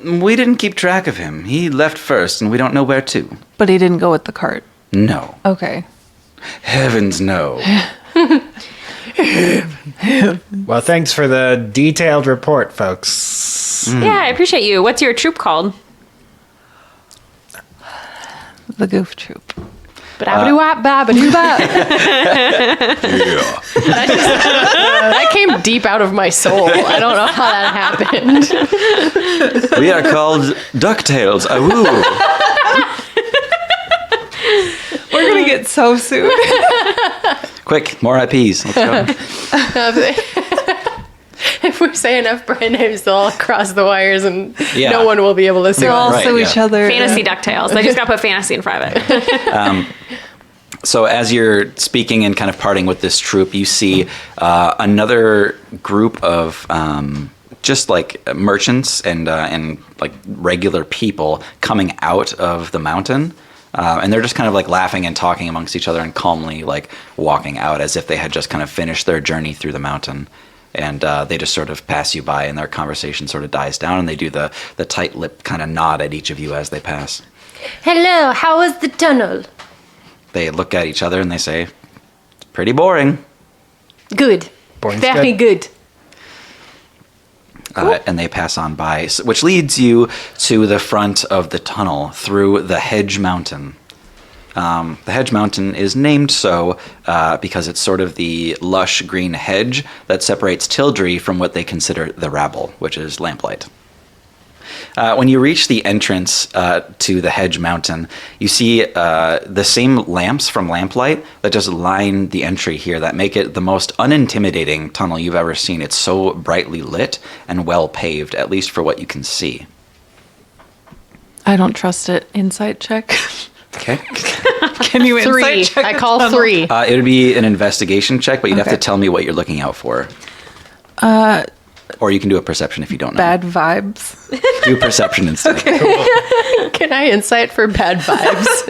We didn't keep track of him. He left first, and we don't know where to. but he didn't go with the cart. No. Okay. Heavens no. Well, thanks for the detailed report, folks. Yeah, I appreciate you. What's your troop called? The goof troop. Ba-da-ba-doo-wop, ba-ba-doo-bop. That came deep out of my soul. I don't know how that happened. We are called DuckTales. Awoo. We're gonna get so sued. Quick, more IPs. Let's go. If we say enough brand names, they'll all cross the wires and Yeah. no one will be able to sue They'll all us. Right, sue yeah. each other. Fantasy DuckTales. They just got to put fantasy in front of it. So as you're speaking and kind of parting with this troop, you see another group of just like merchants and like regular people coming out of the mountain. And they're just kind of like laughing and talking amongst each other and calmly like walking out as if they had just kind of finished their journey through the mountain. And they just sort of pass you by and their conversation sort of dies down and they do the tight lip kind of nod at each of you as they pass. Hello, how was the tunnel? They look at each other and they say, "It's pretty boring." Good. Boring's Very good. And they pass on by, which leads you to the front of the tunnel through the Hedge Mountain. The Hedge Mountain is named so because it's sort of the lush green hedge that separates Tildry from what they consider the rabble, which is Lamplight. When you reach the entrance to the Hedge Mountain, you see the same lamps from Lamplight that just line the entry here that make it the most unintimidating tunnel you've ever seen. It's so brightly lit and well paved, at least for what you can see. I don't trust it. Insight check. Okay. Can you Three. insight check? I the call tunnel? 3. It would be an investigation check, but you'd have Okay. to tell me what you're looking out for. Or you can do a perception if you don't know. Bad vibes. Do perception instead. Can I insight for bad vibes?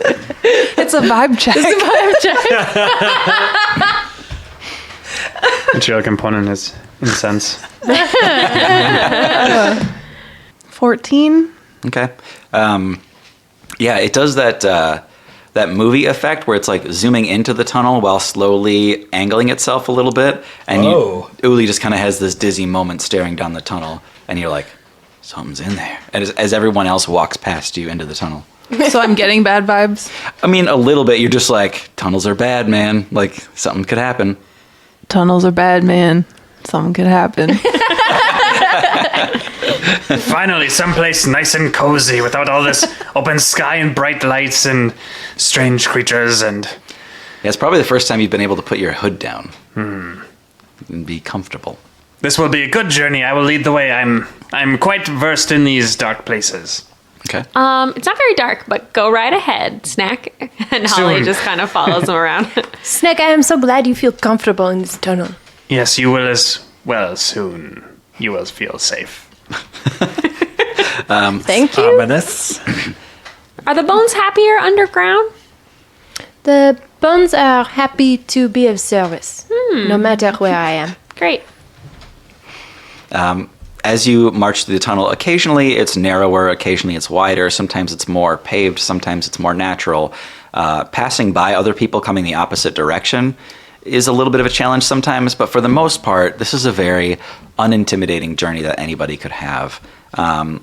It's a vibe check. Material component is incense. 14. Okay. Yeah, it does that movie effect where it's like zooming into the tunnel while slowly angling itself a little bit, and Uli just kind of has this dizzy moment staring down the tunnel, and you're like, something's in there. And as everyone else walks past you into the tunnel. So I'm getting bad vibes. I mean, a little bit. You're just like, tunnels are bad, man. Like, something could happen. Tunnels are bad, man. Something could happen. Finally, someplace nice and cozy without all this open sky and bright lights and strange creatures and... Yeah, it's probably the first time you've been able to put your hood down. And be comfortable. This will be a good journey. I will lead the way. I'm quite versed in these dark places. Okay. It's not very dark, but go right ahead, Snack. And Holly Soon. just kind of follows him around. Snack, I am so glad you feel comfortable in this tunnel. Yes, you will as well soon. You will feel safe. Thank you. Ominous. Are the bones happier underground? The bones are happy to be of service, no matter where I am. Great. As you march through the tunnel, occasionally it's narrower, occasionally it's wider, sometimes it's more paved, sometimes it's more natural. Passing by other people coming the opposite direction is a little bit of a challenge sometimes, but for the most part, this is a very unintimidating journey that anybody could have. And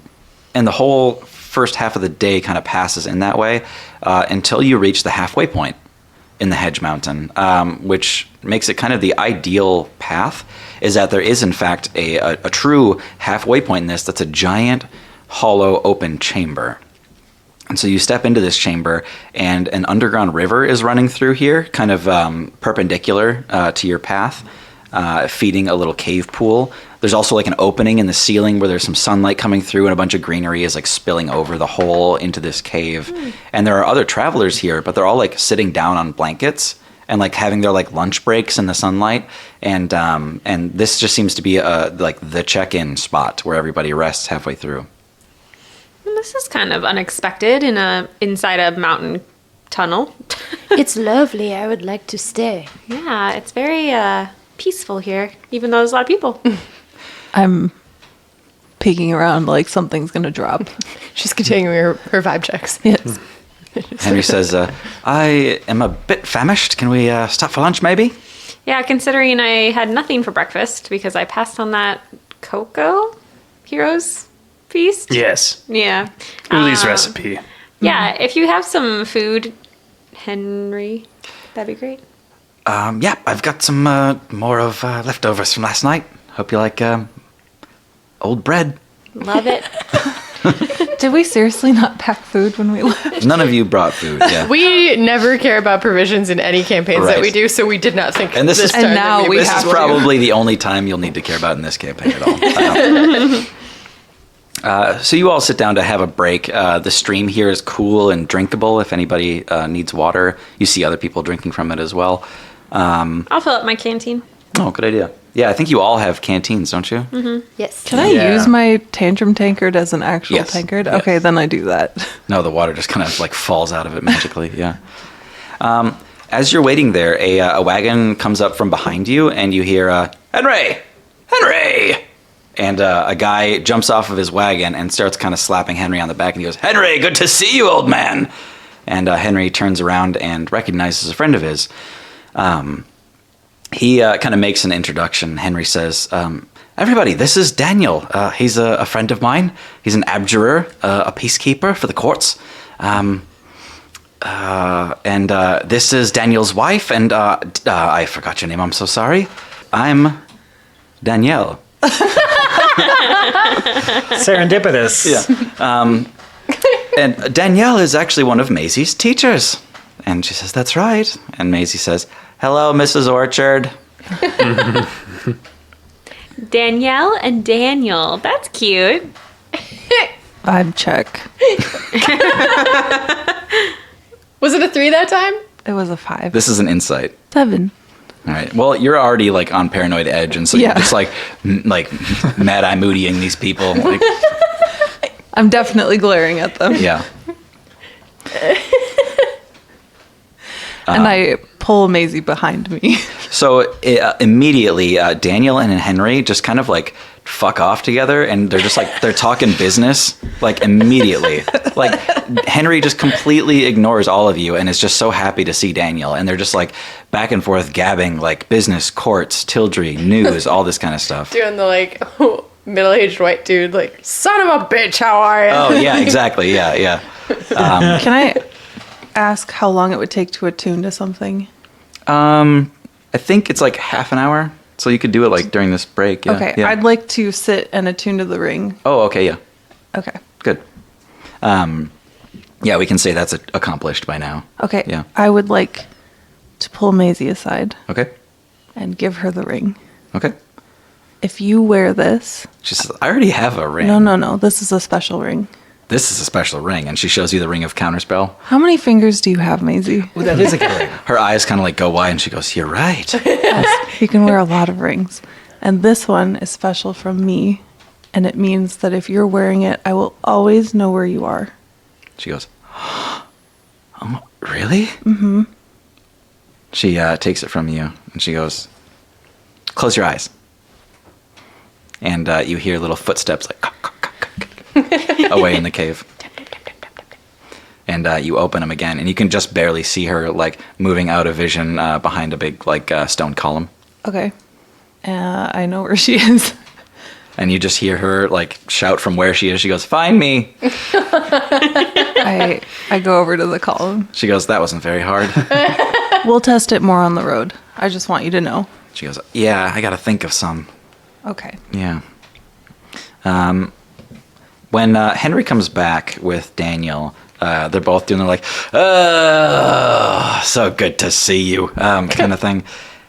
the whole first half of the day kind of passes in that way until you reach the halfway point in the Hedge Mountain, which makes it kind of the ideal path, is that there is in fact a true halfway point in this that's a giant, hollow, open chamber. And so you step into this chamber, and an underground river is running through here, kind of perpendicular to your path, feeding a little cave pool. There's also like an opening in the ceiling where there's some sunlight coming through, and a bunch of greenery is like spilling over the hole into this cave. And there are other travelers here, but they're all like sitting down on blankets and like having their like lunch breaks in the sunlight. And this just seems to be like the check-in spot where everybody rests halfway through. This is kind of unexpected inside a mountain tunnel. It's lovely. I would like to stay. Yeah, it's very peaceful here, even though there's a lot of people. I'm peeking around like something's gonna drop. She's continuing her vibe checks. Yes. Henry says, I am a bit famished. Can we stop for lunch maybe? Yeah, considering I had nothing for breakfast because I passed on that Cocoa Heroes feast. Yes. Yeah. Uli's recipe. Yeah, if you have some food Henry. That'd be great. Yeah, I've got some more of leftovers from last night. Hope you like old bread. Love it. Did we seriously not pack food when we left? None of you brought food. Yeah. We never care about provisions in any campaigns Right. that we do, so we did not think And this is- time And that now we would This have is to. probably the only time you'll need to care about in this campaign at all. So you all sit down to have a break. The stream here is cool and drinkable if anybody needs water. You see other people drinking from it as well. I'll fill up my canteen. Oh, good idea. Yeah, I think you all have canteens, don't you? Yes. Can I Yeah. use my tantrum tankard as an actual Yes. tankard? Yes. Okay, then I do that. No, the water just kind of like falls out of it magically. Yeah. As you're waiting there, a wagon comes up from behind you, and you hear Henry, Henry, and a guy jumps off of his wagon and starts kind of slapping Henry on the back, and he goes, "Henry, good to see you, old man." And Henry turns around and recognizes a friend of his. He kind of makes an introduction. Henry says, "Everybody, this is Daniel. He's a friend of mine. He's an abjurer, a peacekeeper for the courts. And this is Daniel's wife, and I forgot your name. I'm so sorry. I'm Danielle." Serendipitous. Yeah. And Danielle is actually one of Maisie's teachers. And she says, "That's right." And Maisie says, "Hello, Mrs. Orchard." Danielle and Daniel. That's cute. Vibe check. Was it a 3 that time? It was a 5. This is an insight. 7. All right. Well, you're already like on paranoid edge, and so Yeah. you're just like mad eye moodying these people. Like, I'm definitely glaring at them. yeah. And I pull Maisie behind me. So immediately, Daniel and Henry just kind of like fuck off together, and they're just like they're talking business like immediately. Like Henry just completely ignores all of you and is just so happy to see Daniel, and they're just like back and forth gabbing like business, courts, Tildry, news, all this kind of stuff. Doing the like middle-aged white dude, like, son of a bitch, how are you? Oh yeah, exactly. Yeah, yeah. Can I ask how long it would take to attune to something? I think it's like half an hour, so you could do it like during this break. Yeah, Okay, yeah. I'd like to sit and attune to the ring. Oh, okay, yeah, Okay. good. Yeah, we can say that's accomplished by now. Okay. Yeah. I would like to pull Maisie aside Okay, and give her the ring. okay. If you wear this, She says, "I already have a ring." no, this is a special ring. This is a special ring, and she shows you the ring of counterspell. How many fingers do you have, Maisie? Ooh, that is a good ring. Her eyes kind of like go wide, and she goes, "You're right." You can wear a lot of rings. And this one is special from me. And it means that if you're wearing it, I will always know where you are. She goes, "Oh, really?" Mm-hmm. She takes it from you, and she goes, "Close your eyes." And you hear little footsteps like away in the cave. And you open them again, and you can just barely see her like moving out of vision behind a big like stone column. Okay. I know where she is. And you just hear her like shout from where she is. She goes, "Find me!" I go over to the column. She goes, "That wasn't very hard." We'll test it more on the road. I just want you to know. She goes, "Yeah, I got to think of some." Okay. Yeah. When Henry comes back with Daniel, they're both doing, they're like, "Oh, so good to see you," kind of thing.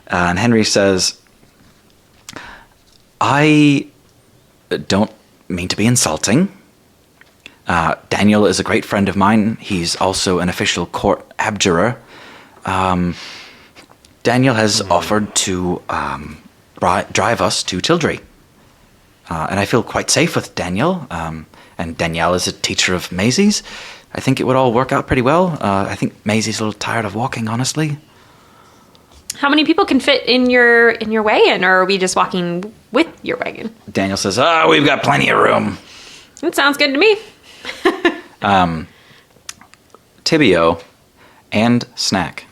And Henry says, "I don't mean to be insulting. Daniel is a great friend of mine. He's also an official court abjurer. Daniel has offered to drive us to Tildry. And I feel quite safe with Daniel. And Danielle is a teacher of Maisie's. I think it would all work out pretty well. I think Maisie's a little tired of walking, honestly." How many people can fit in your wagon, or are we just walking with your wagon? Daniel says, "We've got plenty of room." That sounds good to me. Tibio and Snack.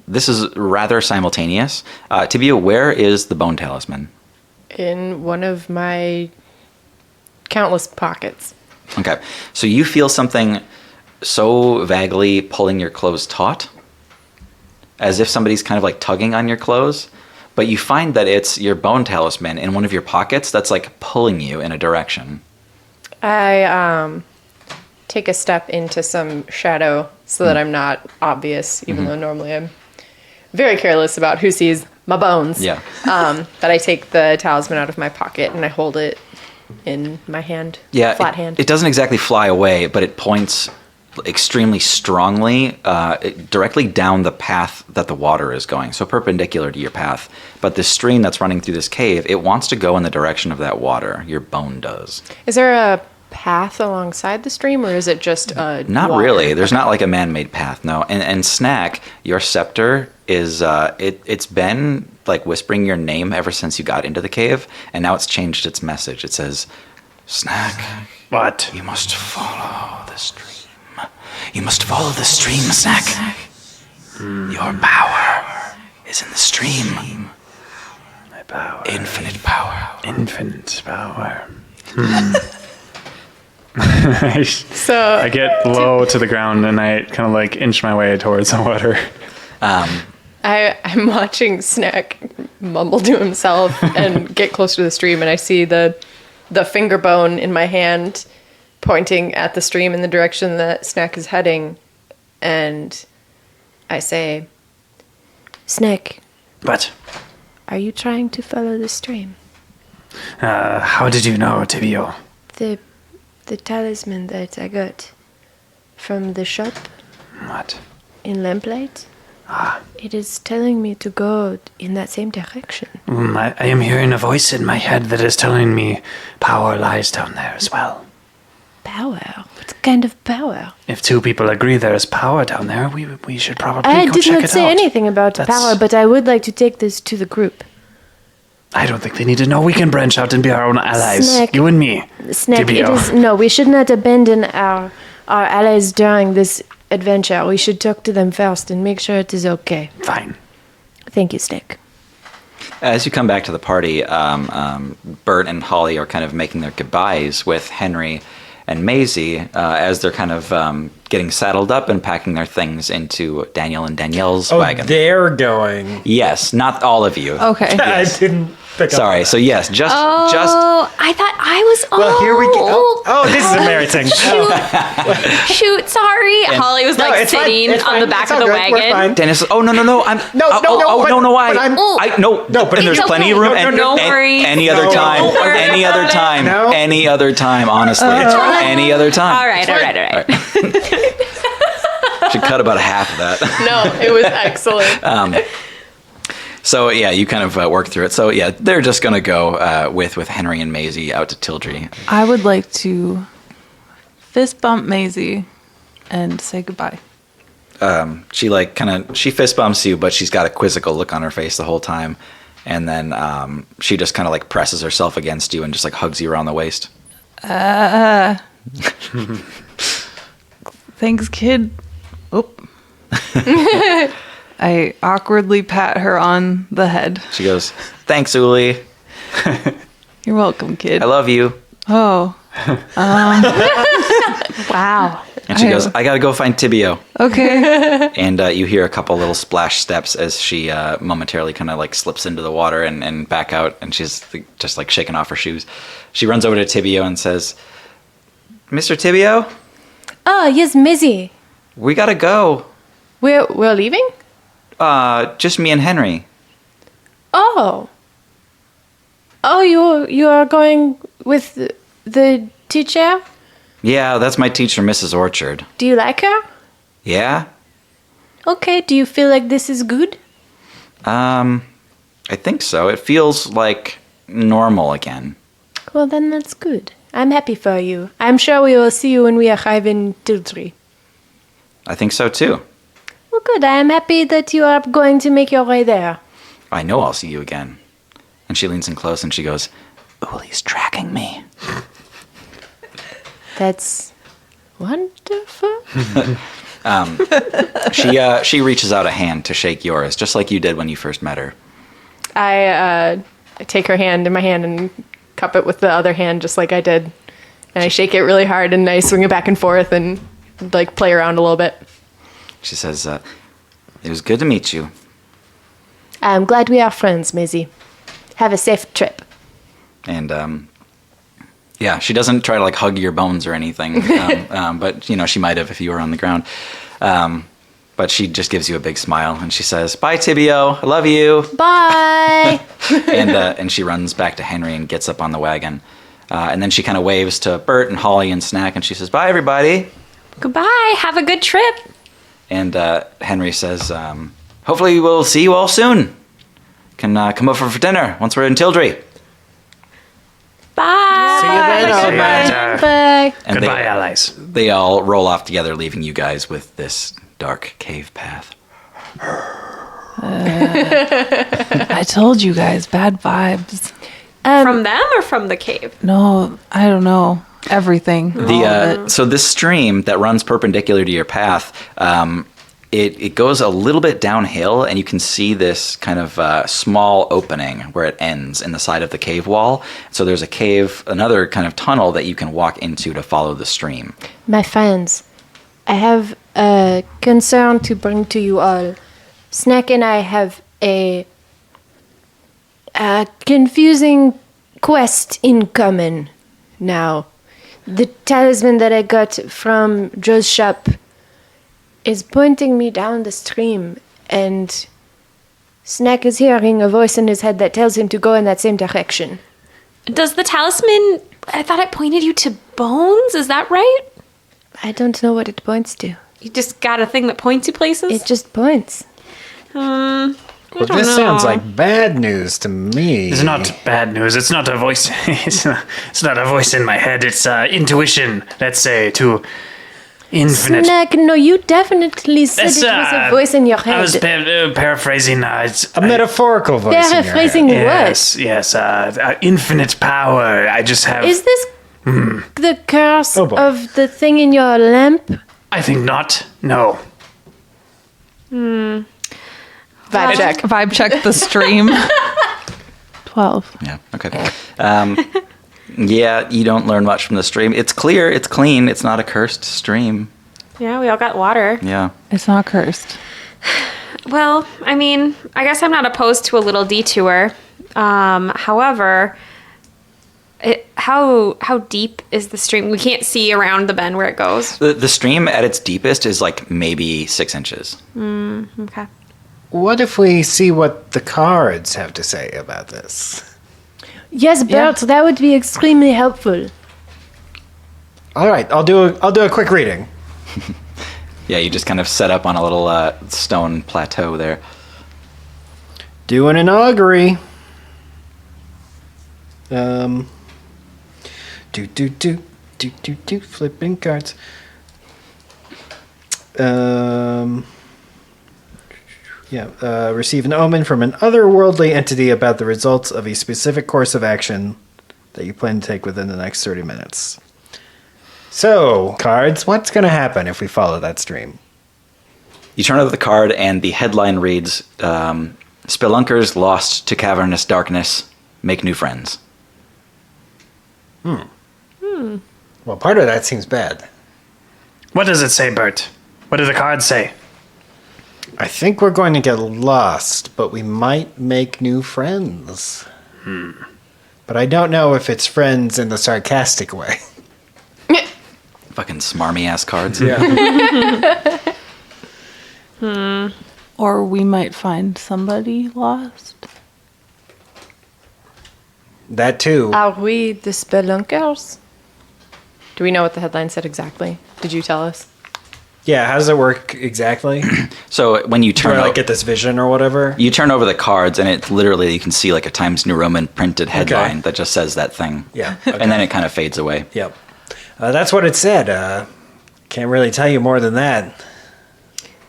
This is rather simultaneous. Tibio, where is the bone talisman? In one of my countless pockets. Okay, so you feel something so vaguely pulling your clothes taut, as if somebody's kind of like tugging on your clothes. But you find that it's your bone talisman in one of your pockets that's like pulling you in a direction. I take a step into some shadow so that I'm not obvious, even though normally I'm very careless about who sees my bones. Yeah. But I take the talisman out of my pocket and I hold it in my hand. Yeah. Flat hand. It doesn't exactly fly away, but it points extremely strongly directly down the path that the water is going, so perpendicular to your path. But the stream that's running through this cave, it wants to go in the direction of that water. Your bone does. Is there a path alongside the stream, or is it just a Not water? really. There's not like a man-made path, no. And Snack, your scepter is it's been like whispering your name ever since you got into the cave, and now it's changed its message. It says, Snack, What? you must follow the stream. You must follow the stream, Snack. Your power is in the stream. My power. Infinite power. Infinite power. So I get low to the ground and I kind of like inch my way towards the water. I'm watching Snack mumble to himself and get closer to the stream, and I see the finger bone in my hand pointing at the stream in the direction that Snack is heading, and I say, Snack, But are you trying to follow the stream? how did you know, Tibio? The talisman that I got from the shop What? in Lamplight, it is telling me to go in that same direction. I am hearing a voice in my head that is telling me power lies down there as well. Power? What kind of power? If two people agree there is power down there, we should probably I go did check not it say out. anything about That's- power, but I would like to take this to the group. I don't think they need to know. We can branch out and be our own allies. Snack. You and me. Snack, it Tibio. is no. We should not abandon our allies during this adventure. We should talk to them first and make sure it is okay. Fine. Thank you, Snack. As you come back to the party, Bert and Holly are kind of making their goodbyes with Henry and Maisie as they're kind of getting saddled up and packing their things into Daniel and Danielle's wagon. They're going. Yes, not all of you. Okay. I didn't pick up. Sorry. So yes, just Oh, I thought I was. Well, here we go. Oh, this is embarrassing. Shoot, sorry. Holly was No, like it's fine, sitting it's on fine, the back it's of all the good, we're wagon. fine. Dennis. Oh no. I'm No, but I'm- no. but And there's it's plenty of okay. room. No, worries. Any other No, time. don't worry Any other time. No. Any other time. Honestly, any other time. All right. Should cut about half of that. no, it was excellent. So yeah, you kind of work through it. So yeah, they're just gonna go with Henry and Maisie out to Tildry. I would like to fist bump Maisie and say goodbye. She fist bumps you, but she's got a quizzical look on her face the whole time, and then she just kind of like presses herself against you and just like hugs you around the waist. Thanks, kid. Oop. I awkwardly pat her on the head. She goes, "Thanks, Uli. You're welcome, kid. I love you." Oh, Wow. And she goes, "I gotta go find Tibio." okay. And you hear a couple little splash steps as she momentarily kind of like slips into the water and back out, and she's just like shaking off her shoes. She runs over to Tibio and says, "Mr. Tibio, Oh, yes, Mizzy. we gotta go. We're leaving? Just me and Henry." Oh, you are going with the teacher? "Yeah, that's my teacher, Mrs. Orchard." Do you like her? "Yeah? Okay. Do you feel like this is good? I think so. It feels like normal again." Well, then that's good. I'm happy for you. I'm sure we will see you when we arrive in Tildry. "I think so too. Well, good. I am happy that you are going to make your way there. I know I'll see you again." And she leans in close and she goes, "Uli's tracking me." That's wonderful. She reaches out a hand to shake yours, just like you did when you first met her. I take her hand in my hand and cup it with the other hand just like I did. And I shake it really hard and I swing it back and forth and like play around a little bit. She says, "It was good to meet you." I'm glad we are friends, Maisie. Have a safe trip. And yeah, she doesn't try to like hug your bones or anything, but you know she might have if you were on the ground. But she just gives you a big smile and she says, "Bye, Tibio. I love you." Bye. And she runs back to Henry and gets up on the wagon. And then she kind of waves to Bert and Holly and Snack and she says, "Bye, everybody." Goodbye. Have a good trip. And Henry says, "Hopefully we'll see you all soon. Can come over for dinner once we're in Tildry." Bye. See you then, See you old man. later. Bye. And Goodbye, allies. they all roll off together, leaving you guys with this dark cave path. I told you guys, bad vibes. From them or from the cave? No, I don't know. Everything. All of it. So this stream that runs perpendicular to your path, it goes a little bit downhill, and you can see this kind of small opening where it ends in the side of the cave wall. So there's a cave, another kind of tunnel that you can walk into to follow the stream. My friends, I have a concern to bring to you all. Snack and I have a confusing quest in common now. The talisman that I got from Joe's shop is pointing me down the stream, and Snack is hearing a voice in his head that tells him to go in that same direction. Does the talisman, I thought it pointed you to bones. Is that right? I don't know what it points to. You just got a thing that points you places? It just points. Well, don't this sounds know. like bad news to me. It's not bad news. It's not a voice. It's not a voice in my head. It's intuition, let's say, to infinite. Snack, no, you definitely said it was a voice in your head. I was paraphrasing. It's A metaphorical voice in your head. Paraphrasing what? yes. Infinite power. I just have. Is this the curse Oh, boy. of the thing in your lamp? I think not. No. Vibe check. Vibe check the stream. 12. Yeah, okay. Yeah, you don't learn much from the stream. It's clear, it's clean, it's not a cursed stream. Yeah, we all got water. Yeah. It's not cursed. Well, I mean, I guess I'm not opposed to a little detour. However, how deep is the stream? We can't see around the bend where it goes. The stream at its deepest is like maybe 6 inches. Okay. What if we see what the cards have to say about this? Yes, Bert, that would be extremely helpful. All right, I'll do a quick reading. Yeah, you just kind of set up on a little stone plateau there. Doing an augury. Flipping cards. Receive an omen from an otherworldly entity about the results of a specific course of action that you plan to take within the next 30 minutes. So, cards, what's going to happen if we follow that stream? You turn over the card, and the headline reads, Spelunkers lost to cavernous darkness, make new friends. Well, part of that seems bad. What does it say, Bert? What do the cards say? I think we're going to get lost, but we might make new friends. But I don't know if it's friends in the sarcastic way. Fucking smarmy ass cards. Or we might find somebody lost. That too. Are we the spelunkers? Do we know what the headline said exactly? Did you tell us? Yeah, how does it work exactly? So when you Do turn I o- like get this vision or whatever? you turn over the cards, and it literally you can see like a Times New Roman printed headline that just says that thing. Yeah. And then it kind of fades away. Yep. That's what it said. Can't really tell you more than that.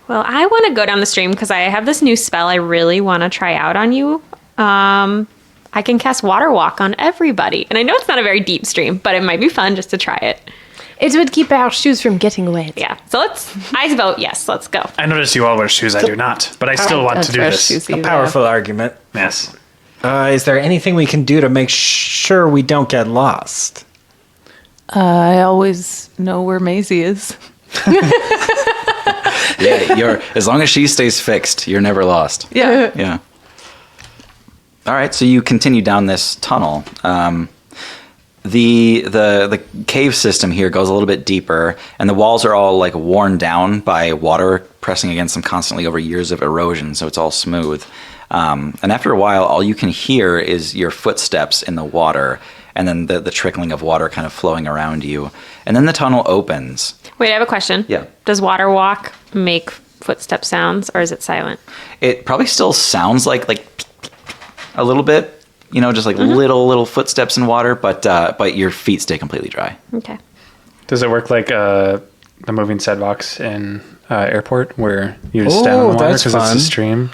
Well, I want to go down the stream because I have this new spell I really want to try out on you. I can cast Water Walk on everybody. And I know it's not a very deep stream, but it might be fun just to try it. It would keep our shoes from getting wet. Yeah. So I vote yes, let's go. I notice you all wear shoes. I do not, but I still want to do this. A powerful argument. Yes. Is there anything we can do to make sure we don't get lost? I always know where Maisie is. Yeah, as long as she stays fixed, you're never lost. Yeah. Yeah. All right, so you continue down this tunnel. The cave system here goes a little bit deeper, and the walls are all like worn down by water pressing against them constantly over years of erosion, so it's all smooth. And after a while, all you can hear is your footsteps in the water, and then the trickling of water kind of flowing around you. And then the tunnel opens. Wait, I have a question. Yeah. Does water walk make footstep sounds, or is it silent? It probably still sounds like a little bit, just like little footsteps in water, but your feet stay completely dry. Okay. Does it work like the moving sidewalks in airport where you just stand on the water that's because it's fun. a stream?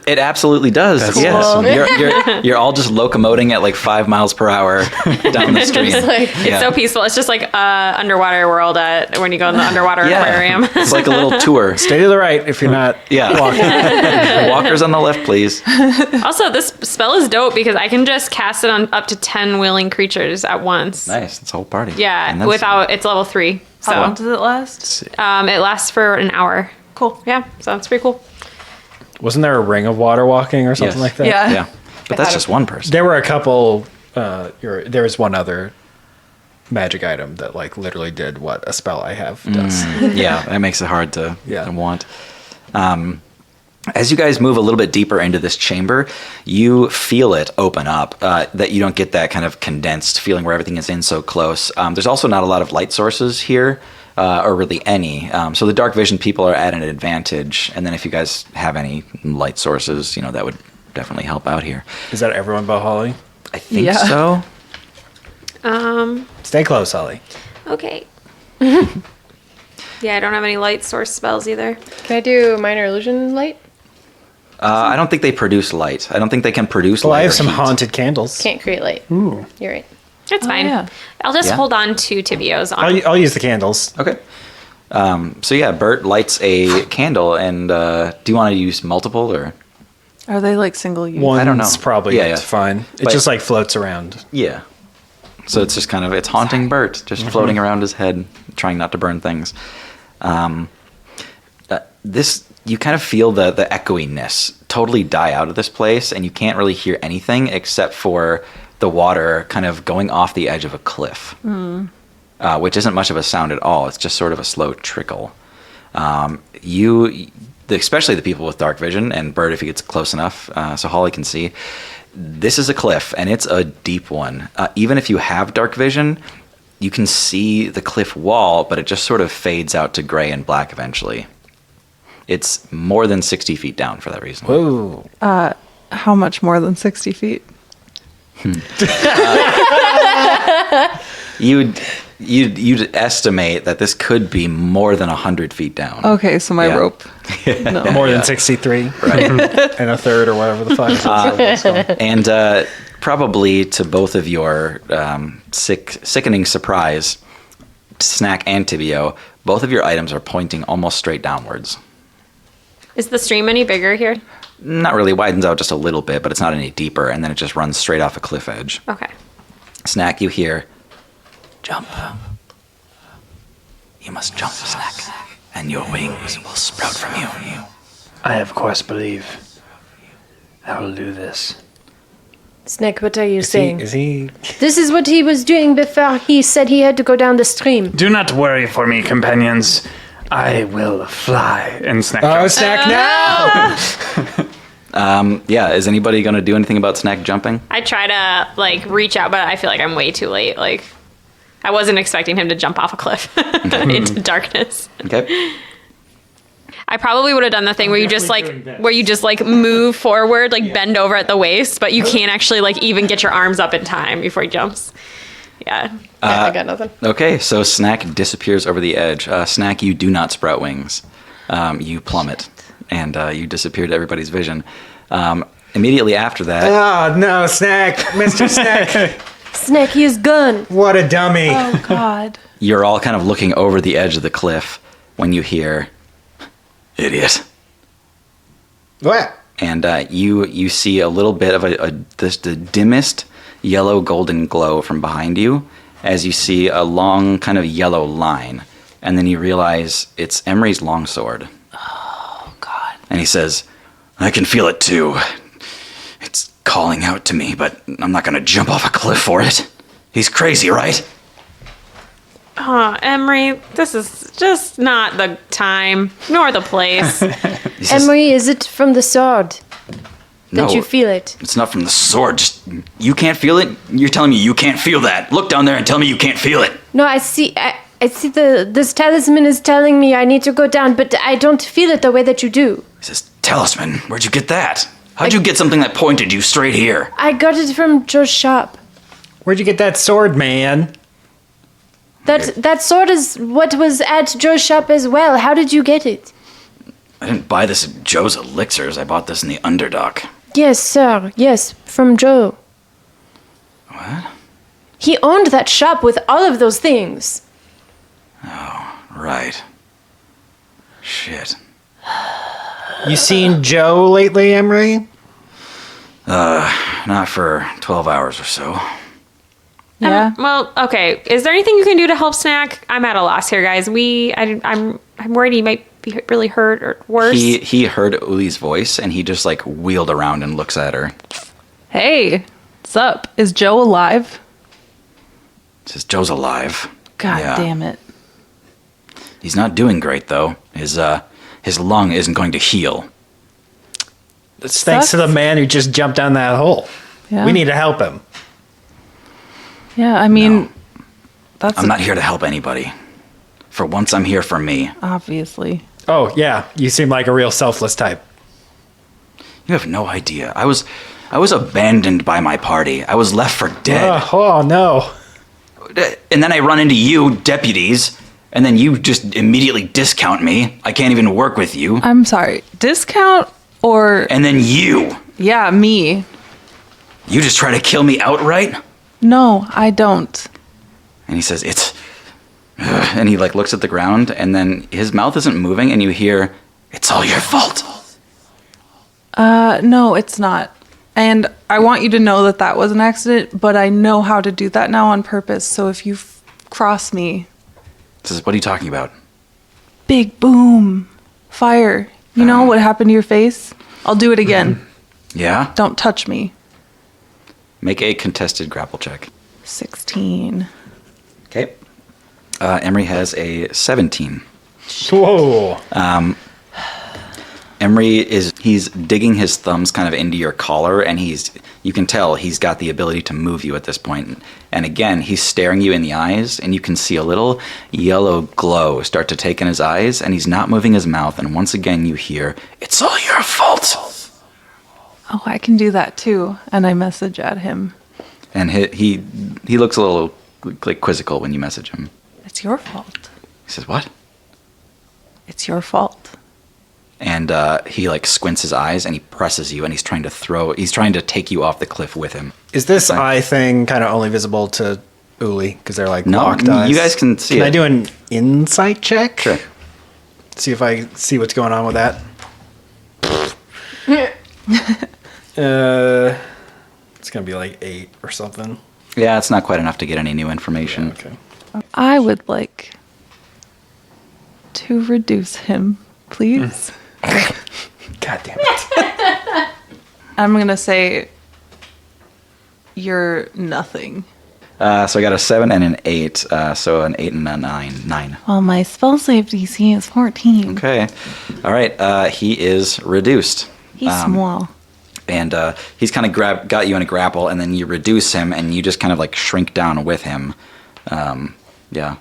It absolutely does. That's Yes, awesome. you're all just locomoting at like 5 miles per hour down the stream. It's so peaceful. It's just like underwater world when you go in the underwater aquarium. It's like a little tour. Stay to the right if you're not walking. Walkers on the left, please. Also, this spell is dope because I can just cast it on up to 10 willing creatures at once. Nice. It's a whole party. Yeah, And that's- it's level 3. So How long does it last? it lasts for an hour. Cool. Yeah, so that's pretty cool. Wasn't there a ring of water walking or something Yes. like that? Yeah. Yeah, but that's just one person. There were a couple. There was one other magic item that like literally did what a spell I have does. Yeah, that makes it hard to Yeah. want. As you guys move a little bit deeper into this chamber, you feel it open up, that you don't get that kind of condensed feeling where everything is in so close. There's also not a lot of light sources here, or really any. So the dark vision people are at an advantage. And then if you guys have any light sources, that would definitely help out here. Is that everyone but Holly? I think Yeah. so. Stay close, Holly. Okay. Yeah, I don't have any light source spells either. Can I do minor illusion light? I don't think they produce light. I don't think they can produce Well, light. I have or some heat. haunted candles. Can't create light. Ooh. You're right. It's fine. yeah. I'll just Yeah. hold on to Tibio's arm. I'll use the candles. Okay. So yeah, Bert lights a candle, and do you want to use multiple or? Are they like single use? One's don't know. probably Yeah, yeah. fine. It But- just like floats around. Yeah. So it's just it's haunting Bert, just floating around his head, trying not to burn things. You kind of feel the echoiness totally die out of this place, and you can't really hear anything except for the water kind of going off the edge of a cliff, which isn't much of a sound at all. It's just sort of a slow trickle. Especially the people with dark vision, and Bert if he gets close enough, so Holly can see. This is a cliff, and it's a deep one. Even if you have dark vision, you can see the cliff wall, but it just sort of fades out to gray and black eventually. It's more than 60 feet down for that reason. Whoa. How much more than 60 feet? You'd estimate that this could be more than 100 feet down. Okay, so my Yeah. rope. No. More than 63 Right. and a third or whatever the fuck. And probably to both of your sickening surprise, Snack and Tibio, both of your items are pointing almost straight downwards. Is the stream any bigger here? Not really, widens out just a little bit, but it's not any deeper, and then it just runs straight off a cliff edge. Okay. Snack, you hear, jump. You must jump, Snack, and your wings will sprout from you. I of course believe I will do this. Snake, what are you saying? Is he? This is what he was doing before he said he had to go down the stream. Do not worry for me, companions. I will fly. And Snack Oh, jumps. Snack now! Yeah, is anybody going to do anything about Snack jumping? I try to reach out, but I feel like I'm way too late. I wasn't expecting him to jump off a cliff into darkness. Okay. I probably would have done the thing where you just move forward, bend over at the waist, but you can't actually even get your arms up in time before he jumps. Yeah. I got nothing. Okay, so Snack disappears over the edge. Snack, you do not sprout wings. You plummet, and you disappear to everybody's vision. Immediately after that, Oh, no, Snack. Mr. Snack. Snake, he is gone. What a dummy. Oh, God. you're all kind of looking over the edge of the cliff when you hear, idiot. What? And you see a little bit of the dimmest yellow golden glow from behind you as you see a long kind of yellow line. and then you realize it's Emery's longsword. Oh, God. And he says, I can feel it too. It's calling out to me, but I'm not going to jump off a cliff for it. He's crazy, right? Oh, Emery, this is just not the time nor the place. He says, Emery, is it from the sword that No. you feel it? It's not from the sword. Just, you can't feel it? You're telling me you can't feel that. Look down there and tell me you can't feel it. No, I see this talisman is telling me I need to go down, but I don't feel it the way that you do. He says, Talisman, where'd you get that? How'd you get something that pointed you straight here? I got it from Joe's shop. Where'd you get that sword, man? That sword is what was at Joe's shop as well. How did you get it? I didn't buy this at Joe's Elixirs. I bought this in the Underdock. Yes, sir. Yes, from Joe. What? He owned that shop with all of those things. Right. Shit. You seen Joe lately, Emery? Not for 12 hours or so. Yeah. Well, okay. Is there anything you can do to help Snack? I'm at a loss here, guys. I'm worried he might be really hurt or worse. He heard Uli's voice, and he just, like, wheeled around and looks at her. Hey, what's up? Is Joe alive? Says, Joe's alive. God Yeah. damn it. He's not doing great, though. His lung isn't going to heal. It's thanks to the man who just jumped down that hole. Yeah. We need to help him. Yeah, I mean, No. that's I'm not here to help anybody. For once, I'm here for me. obviously. Oh, yeah. You seem like a real selfless type. You have no idea. I was abandoned by my party. I was left for dead. Oh, no. And then I run into you, deputies, and then you just immediately discount me. I can't even work with you. I'm sorry. Discount or And then you me? You just try to kill me outright? No, I don't. And he says, it's... And he, like, looks at the ground, and then his mouth isn't moving, and you hear, it's all your fault. No, it's not. And I want you to know that that was an accident, but I know how to do that now on purpose. So if you cross me, He says, what are you talking about? big boom, fire. You know what happened to your face? I'll do it again. Yeah? Don't touch me. Make a contested grapple check. 16. Okay. Emery has a 17. Whoa. Emery he's digging his thumbs kind of into your collar, and you can tell he's got the ability to move you at this point. And again, he's staring you in the eyes, and you can see a little yellow glow start to take in his eyes, and he's not moving his mouth, and once again you hear, it's all your fault. Oh, I can do that too. And I message at him. And he looks a little like quizzical when you message him. It's your fault. He says, what? It's your fault. And he like squints his eyes and he presses you, and he's trying to take you off the cliff with him. Is this Okay. eye thing kind of only visible to Uli? Because they're like No, locked eyes. you guys can see Can it. I do an insight check? Sure. See if I see what's going on with that. It's gonna be like 8 or something. Yeah, it's not quite enough to get any new information. Okay. I would like to reduce him, please. God damn it. I'm going to say you're nothing. So I got a 7 and an 8. So an 8 and a 9. Well, my spell save DC is 14. Okay. All right. He is reduced. He's small. And he's kind of got you in a grapple, and then you reduce him, and you just kind of like shrink down with him. Yeah.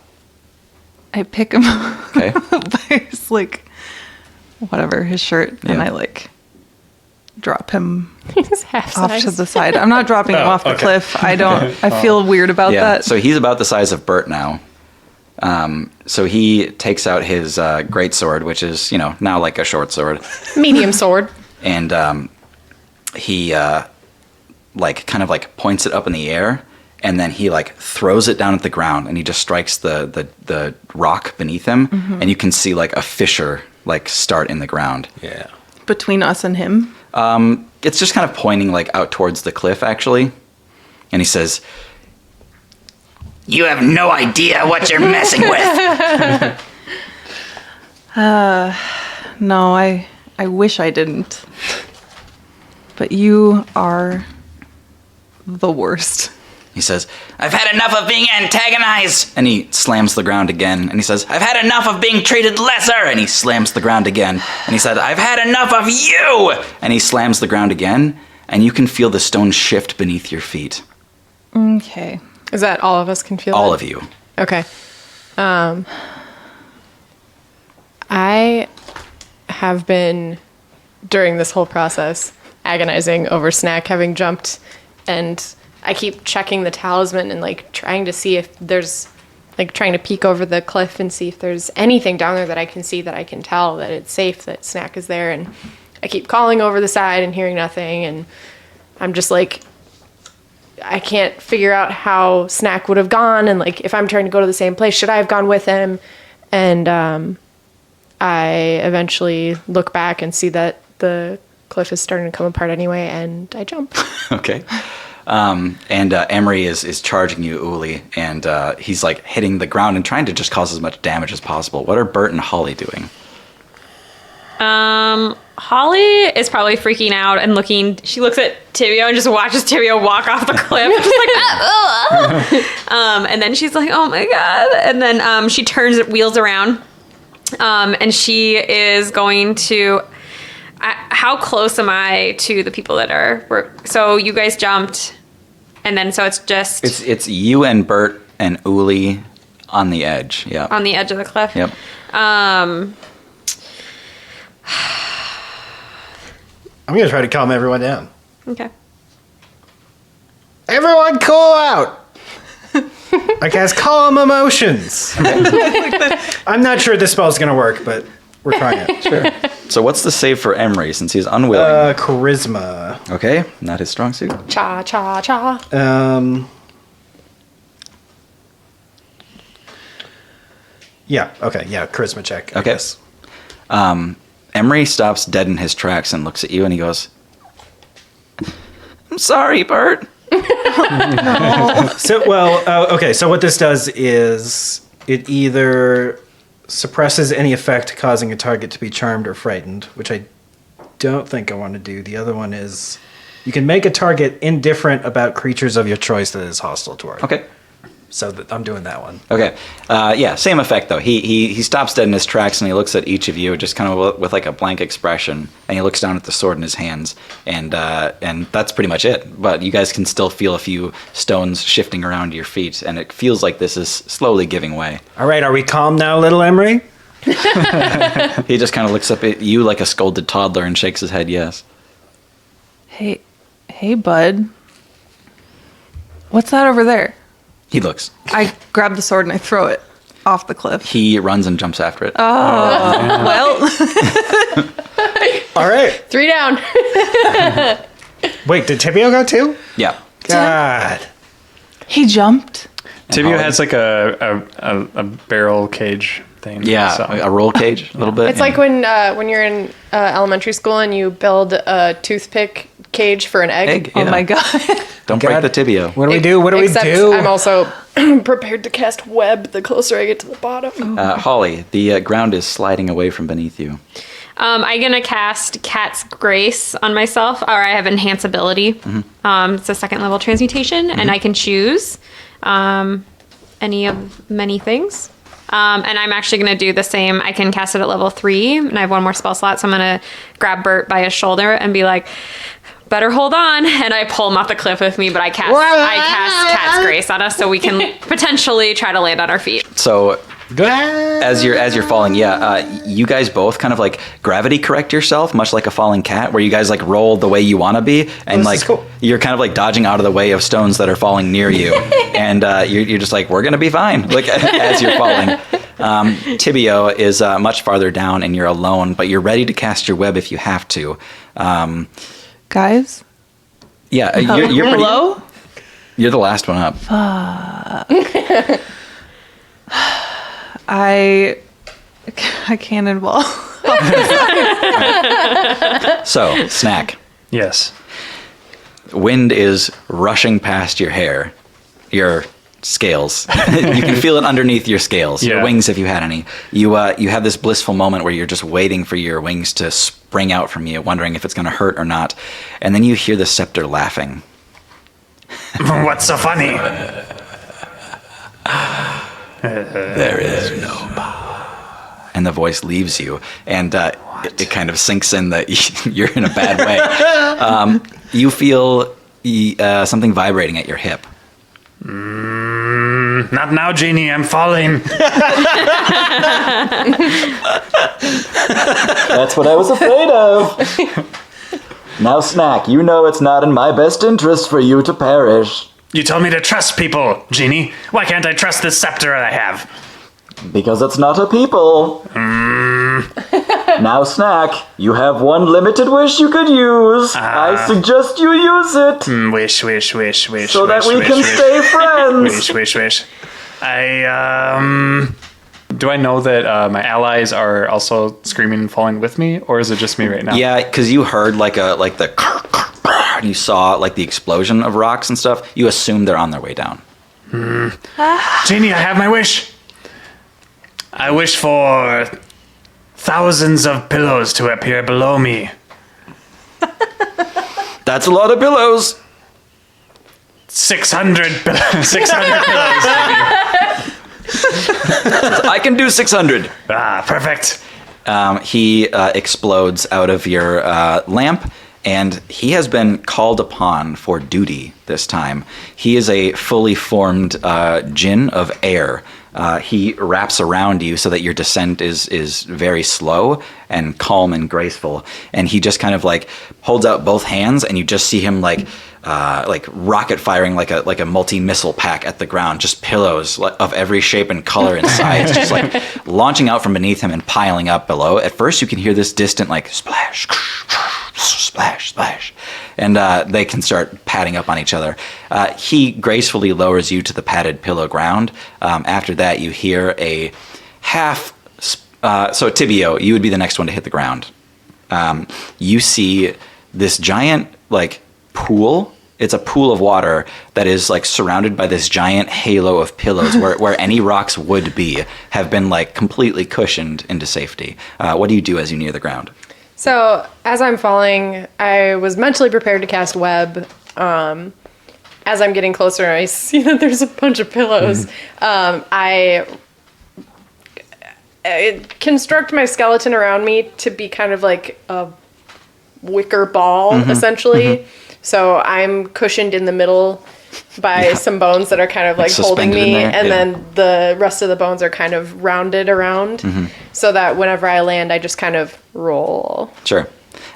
I pick him Okay. by his, like, whatever, his shirt, and Yeah. I, like, drop him He's half off size. to the side. I'm not dropping him Oh, off the okay. cliff. I feel weird about Yeah. that. So he's about the size of Bert now. So he takes out his greatsword, which is, now like a short sword. Medium sword. And he like kind of like points it up in the air, and then he like throws it down at the ground, and he just strikes the rock beneath him, and you can see like a fissure like start in the ground. Yeah. Between us and him. It's just kind of pointing like out towards the cliff, actually. And he says, "You have no idea what you're messing with." No, I wish I didn't. But you are the worst. He says, I've had enough of being antagonized. And he slams the ground again. And he says, I've had enough of being treated lesser. And he slams the ground again. And he said, I've had enough of you. And he slams the ground again. And you can feel the stone shift beneath your feet. Okay. Is that all of us can feel All it? of you. Okay. I have been, during this whole process, agonizing over Snack having jumped, and I keep checking the talisman and like trying to see if there's, like trying to peek over the cliff and see if there's anything down there that I can see that I can tell that it's safe, that Snack is there. And I keep calling over the side and hearing nothing, and I'm just like, I can't figure out how Snack would have gone, and like if I'm trying to go to the same place, should I have gone with him? And I eventually look back and see that the cliff is starting to come apart anyway, and I jump. Okay. And Emery is charging you, Uli, and he's like hitting the ground and trying to just cause as much damage as possible. What are Bert and Holly doing? Holly is probably freaking out and looking. She looks at Tibio and just watches Tibio walk off the cliff, just like and then she's like, "Oh my god!" And then she turns, wheels around, and she is going to. How close am I to the people that are? So you guys jumped, and then so it's just It's you and Bert and Uli on the edge. Yeah. on the edge of the cliff. Yep. I'm going to try to calm everyone down. Okay. Everyone cool out! I cast calm emotions. I'm not sure this spell's going to work, but we're trying it. Sure. So what's the save for Emery since he's unwilling? Charisma. Okay, not his strong suit. Cha, cha, cha. Yeah, okay, yeah, charisma check. I Okay. guess. Emery stops dead in his tracks and looks at you and he goes, I'm sorry, Bert. So, okay, so what this does is it either suppresses any effect causing a target to be charmed or frightened, which I don't think I want to do. The other one is you can make a target indifferent about creatures of your choice that is hostile toward. Okay. So I'm doing that one. Okay. Yeah, same effect though. He stops dead in his tracks and he looks at each of you just kind of with like a blank expression, and he looks down at the sword in his hands, and that's pretty much it. But you guys can still feel a few stones shifting around your feet, and it feels like this is slowly giving way. All right, are we calm now, little Emery? He just kind of looks up at you like a scolded toddler and shakes his head yes. Hey, bud. What's that over there? He looks. I grab the sword and I throw it off the cliff. He runs and jumps after it. Well, All right. 3 down. Wait, did Tibio go too? Yeah. God. he jumped. Tibio Holly? has like a barrel cage thing. Yeah, so- a roll cage a little bit. It's like when you're in elementary school and you build a toothpick cage for an egg. egg. Oh yeah. my god. Don't break the tibia. What do we do? What do we Except do? I'm also prepared to cast web the closer I get to the bottom. Holly, the ground is sliding away from beneath you. I'm gonna cast Cat's Grace on myself, or I have Enhance Ability. It's a 2nd level transmutation, and I can choose any of many things. And I'm actually gonna do the same. I can cast it at level 3, and I have 1 more spell slot, so I'm gonna grab Bert by his shoulder and be like, better hold on, and I pull him off the cliff with me, but I cast Cat's Grace on us so we can potentially try to land on our feet. So as you're falling, you guys both kind of like gravity correct yourself, much like a falling cat, where you guys like roll the way you want to be, and this like is cool. you're kind of like dodging out of the way of stones that are falling near you, and you're just like, we're gonna be fine, like as you're falling. Tibio is much farther down, and you're alone, but you're ready to cast your web if you have to. Guys, Yeah, you're pretty. hello? You're the last one up. I cannonball. So, Snack. Yes. Wind is rushing past your hair. You're scales. You can feel it underneath your scales, your Yeah. wings if you had any. You have this blissful moment where you're just waiting for your wings to spring out from you, wondering if it's going to hurt or not. And then you hear the scepter laughing. What's so funny? There is no power. And the voice leaves you, and it kind of sinks in that you're in a bad way. You feel something vibrating at your hip. Not now, Genie. I'm falling. That's what I was afraid of. Now, Snack, you know it's not in my best interest for you to perish. You told me to trust people, Genie. Why can't I trust this scepter I have? Because it's not a people. Now, Snack, you have one limited wish you could use. I suggest you use it. Wish. So that we can stay friends. Wish. Do I know that my allies are also screaming and falling with me, or is it just me right now? Yeah, because you heard and you saw like the explosion of rocks and stuff. You assume they're on their way down. Genie, I have my wish. I wish for thousands of pillows to appear below me. That's a lot of pillows. 600 pillows. 600 pillows. I can do 600. Perfect. He explodes out of your lamp, and he has been called upon for duty this time. He is a fully formed djinn of air. He wraps around you so that your descent is very slow and calm and graceful. And he just kind of like holds out both hands, and you just see him like rocket firing like a multi-missile pack at the ground, just pillows of every shape and color and size, just like launching out from beneath him and piling up below. At first, you can hear this distant like splash, splash, splash, and they can start patting up on each other. He gracefully lowers you to the padded pillow ground. After that, you hear a half. So Tibio, you would be the next one to hit the ground. You see this giant like pool. It's a pool of water that is like surrounded by this giant halo of pillows where any rocks would be have been like completely cushioned into safety. What do you do as you near the ground? So as I'm falling, I was mentally prepared to cast web. As I'm getting closer, I see that there's a bunch of pillows. I construct my skeleton around me to be kind of like a wicker ball, essentially. So I'm cushioned in the middle by some bones that are kind of like holding suspended in me, there, and yeah. then the rest of the bones are kind of rounded around, so that whenever I land, I just kind of roll. Sure.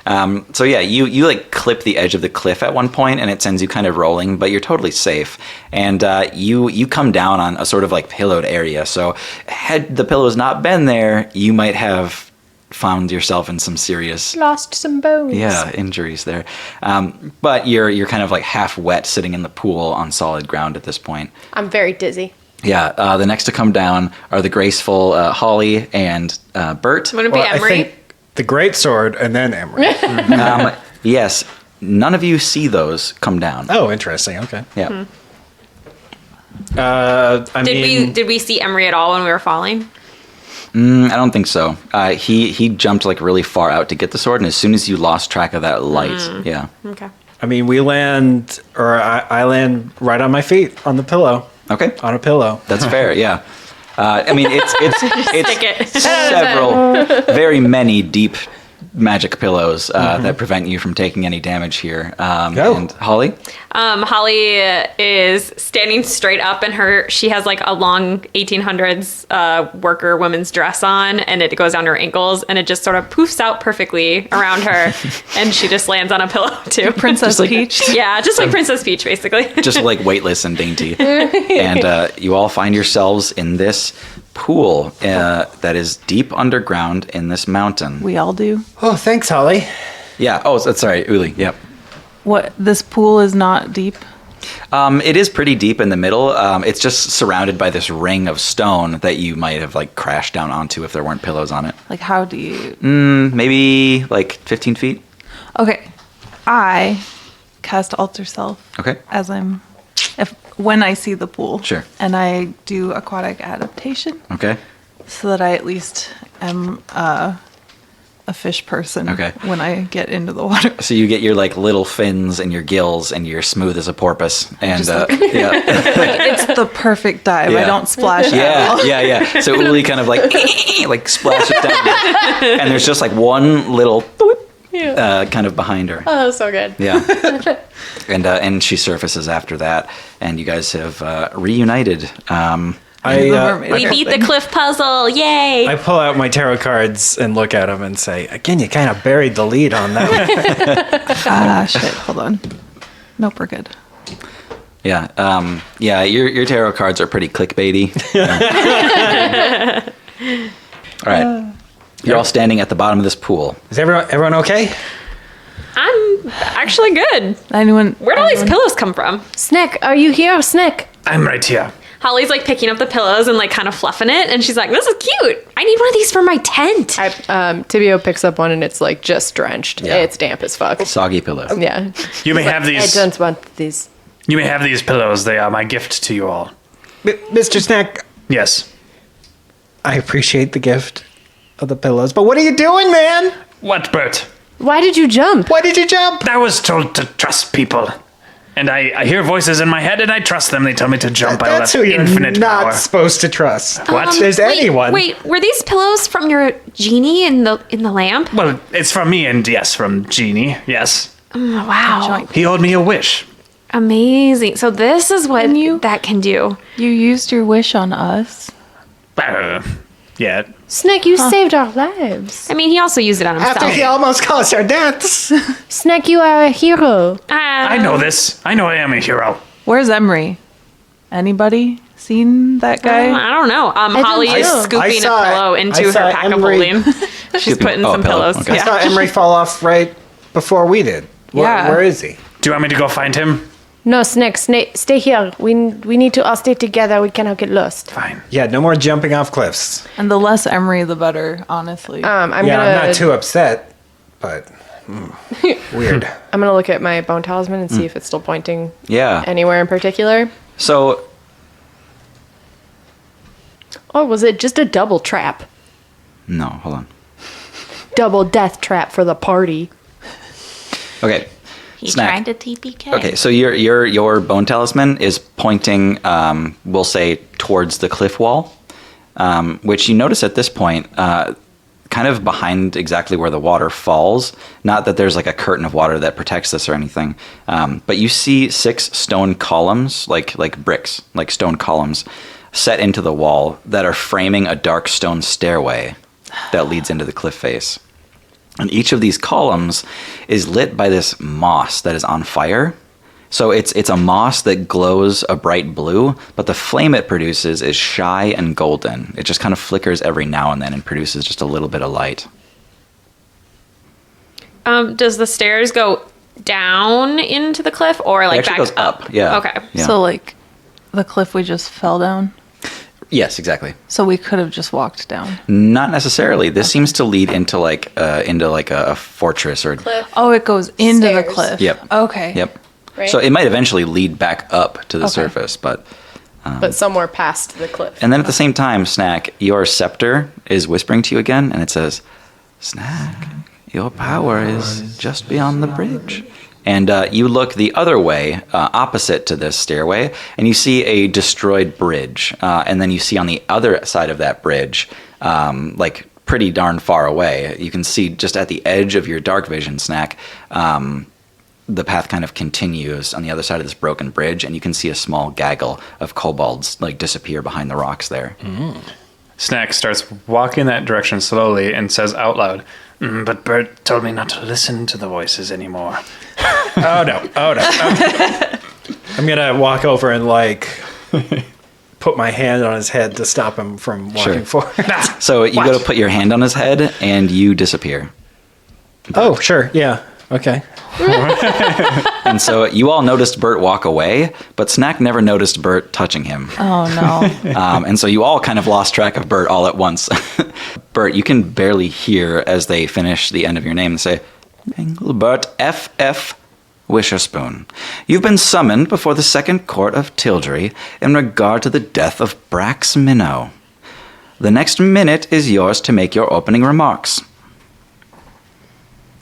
So yeah, you like clip the edge of the cliff at one point, and it sends you kind of rolling, but you're totally safe. And you come down on a sort of like pillowed area. So had the pillows not been there, you might have found yourself in some serious Lost some bones. injuries there. But you're kind of like half wet, sitting in the pool on solid ground at this point. I'm very dizzy. Yeah. The next to come down are the graceful Holly and Bert. Wouldn't it be I Emery? think the great sword and then Emery. Yes. None of you see those come down. Oh, interesting. Okay. Yeah. Did we see Emery at all when we were falling? I don't think so. He jumped like really far out to get the sword, and as soon as you lost track of that light, yeah. Okay. I mean, we land, or I land right on my feet on the pillow. Okay. On a pillow. That's fair, yeah. I mean, it's Stick it. several, very many deep magic pillows that prevent you from taking any damage here. And Holly? Holly is standing straight up, and she has like a long 1800s worker woman's dress on, and it goes down to her ankles, and it just sort of poofs out perfectly around her, and she just lands on a pillow too. Princess Peach. Yeah, just like Princess Peach, basically. Just like weightless and dainty. And you all find yourselves in this pool that is deep underground in this mountain. We all do. Oh, thanks, Holly. Yeah. Oh, that's right. Uli. Yep. What, this pool is not deep? It is pretty deep in the middle. It's just surrounded by this ring of stone that you might have like crashed down onto if there weren't pillows on it. Like, how do you... Maybe like 15 feet. Okay. I cast Alter Self. Okay. As I'm... when I see the pool. Sure. And I do aquatic adaptation Okay. so that I at least am a fish person Okay. when I get into the water. So you get your like little fins and your gills, and you're smooth as a porpoise. And yeah, It's the perfect dive. Yeah. I don't splash at all. yeah. So Uli kind of like splashes down, and there's just like one little kind of behind her. Oh, so good. Yeah. And she surfaces after that, and you guys have reunited. I, The mermaid We beat the cliff puzzle. Yay. I pull out my tarot cards and look at them and say, again, you kind of buried the lead on that one. Shit. Hold on. Nope, we're good. Yeah. Your tarot cards are pretty clickbaity. All right. You're all standing at the bottom of this pool. Is everyone okay? I'm actually good. Where'd all these pillows come from? Snack, are you here? Snack. I'm right here. Holly's like picking up the pillows and like kind of fluffing it, and she's like, "This is cute. I need one of these for my tent." Tibio picks up one and it's like just drenched. Yeah. It's damp as fuck. Soggy pillow. Yeah. You may have I these. don't want these. You may have these pillows. They are my gift to you all. Mr. Snack, Yes. I appreciate the gift of the pillows, but what are you doing, man? What, Bert? Why did you jump? Why did you jump? I was told to trust people. And I hear voices in my head and I trust them. They tell me to jump. I That's have who you're infinite not power. supposed to trust. What? There's anyone. Wait, were these pillows from your genie in the lamp? Well, it's from me and yes, from Genie. Yes. Oh, wow. He owed me a wish. Amazing. So this is what that can do. You used your wish on us. Yeah. Snack, you saved our lives. I mean, he also used it on himself. After he almost caused our deaths. Snack, you are a hero. I know this. I know I am a hero. Where's Emery? Anybody seen that guy? I don't know. Holly is know. scooping I saw a pillow it. into I her saw pack of Emery- holding. She's putting some pillow. pillows. Okay. I Yeah. saw Emery fall off right before we did. Yeah. Where is he? Do you want me to go find him? No, Snack, stay here. We need to all stay together. We cannot get lost. Fine. Yeah, no more jumping off cliffs. And the less Emery, the better, honestly. I'm I'm gonna not too upset, but weird. I'm gonna look at my bone talisman and see if it's still pointing Yeah. anywhere in particular. So Or was it just a double trap? no, hold on. Double death trap for the party. Okay. He's Snack. trying to TPK. Okay, so your bone talisman is pointing, we'll say, towards the cliff wall, which you notice at this point, kind of behind exactly where the water falls. Not that there's like a curtain of water that protects this or anything, but you see 6 stone columns, like bricks, like stone columns, set into the wall that are framing a dark stone stairway that leads into the cliff face. And each of these columns is lit by this moss that is on fire. So it's a moss that glows a bright blue, but the flame it produces is shy and golden. It just kind of flickers every now and then and produces just a little bit of light. Does the stairs go down into the cliff or like actually back goes up, yeah. Okay. Yeah. So, like, the cliff we just fell down. Yes, exactly. So we could have just walked down. Not necessarily. This seems to lead into like a fortress or. Oh, it goes into the Stairs. cliff. Yep. Okay. Yep. Right? So it might eventually lead back up to the Okay. surface, but. But somewhere past the cliff. And then at the same time, Snack, your scepter is whispering to you again, and it says, Snack, your power is just beyond the bridge. And you look the other way, opposite to this stairway, and you see a destroyed bridge. And then you see on the other side of that bridge, like pretty darn far away, you can see just at the edge of your dark vision, Snack, the path kind of continues on the other side of this broken bridge, and you can see a small gaggle of kobolds like disappear behind the rocks there. Snack starts walking that direction slowly and says out loud, but Bert told me not to listen to the voices anymore. Oh no. I'm gonna walk over and like put my hand on his head to stop him from walking forward. So you go to put your hand on his head, and you disappear. Oh, sure. Yeah. Okay. And so you all noticed Bert walk away, but Snack never noticed Bert touching him. Oh, no. And so you all kind of lost track of Bert all at once. Bert, you can barely hear as they finish the end of your name and say, Engelbert F.F. Wisherspoon, you've been summoned before the Second Court of Tildry in regard to the death of Brax Minnow. The next minute is yours to make your opening remarks.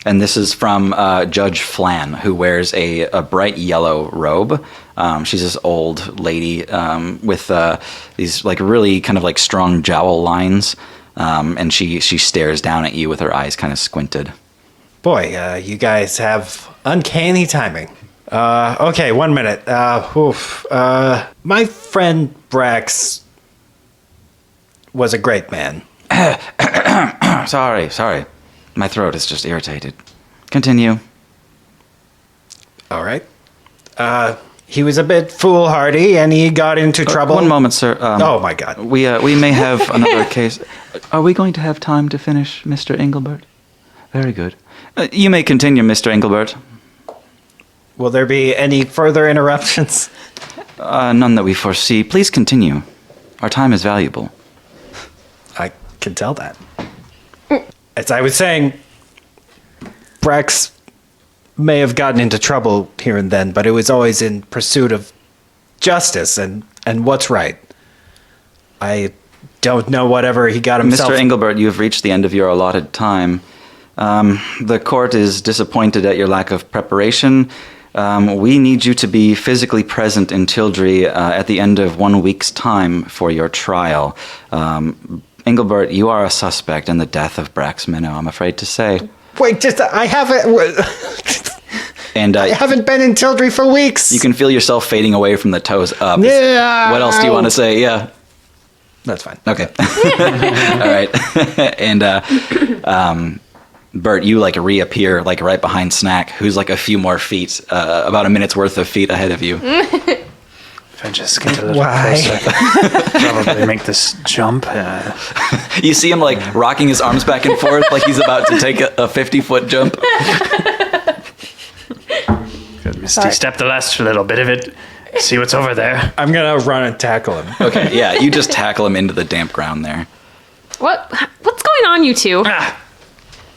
And this is from Judge Flan, who wears a bright yellow robe. She's this old lady with these like really kind of like strong jowl lines, and she stares down at you with her eyes kind of squinted. Boy, you guys have uncanny timing. Okay, 1 minute. My friend Brax was a great man. Sorry. My throat is just irritated. Continue. All right. He was a bit foolhardy, and he got into trouble. 1 moment, sir. Oh, my God. We may have another case. Are we going to have time to finish, Mr. Engelbert? Very good. You may continue, Mr. Engelbert. Will there be any further interruptions? None that we foresee. Please continue. Our time is valuable. I can tell that. As I was saying, Brax may have gotten into trouble here and then, but it was always in pursuit of justice and what's right. I don't know whatever he got himself... Mr. Engelbert, you have reached the end of your allotted time. The court is disappointed at your lack of preparation. We need you to be physically present in Tildry at the end of 1 week's time for your trial. Engelbert, you are a suspect in the death of Brax Minnow, I'm afraid to say. Wait, I haven't... And I haven't been in Tildry for weeks. You can feel yourself fading away from the toes up. Yeah. What else do you want to say? Yeah. That's fine. Okay. All right. And Bert, you like reappear like right behind Snack, who's like a few more feet, about a minute's worth of feet ahead of you. If I just get a little Why? closer, probably make this jump. You see him like rocking his arms back and forth like he's about to take a 50-foot jump. Misty step the last little bit of it. See what's over there. I'm going to run and tackle him. Okay, yeah, you just tackle him into the damp ground there. What's going on, you two? Ah,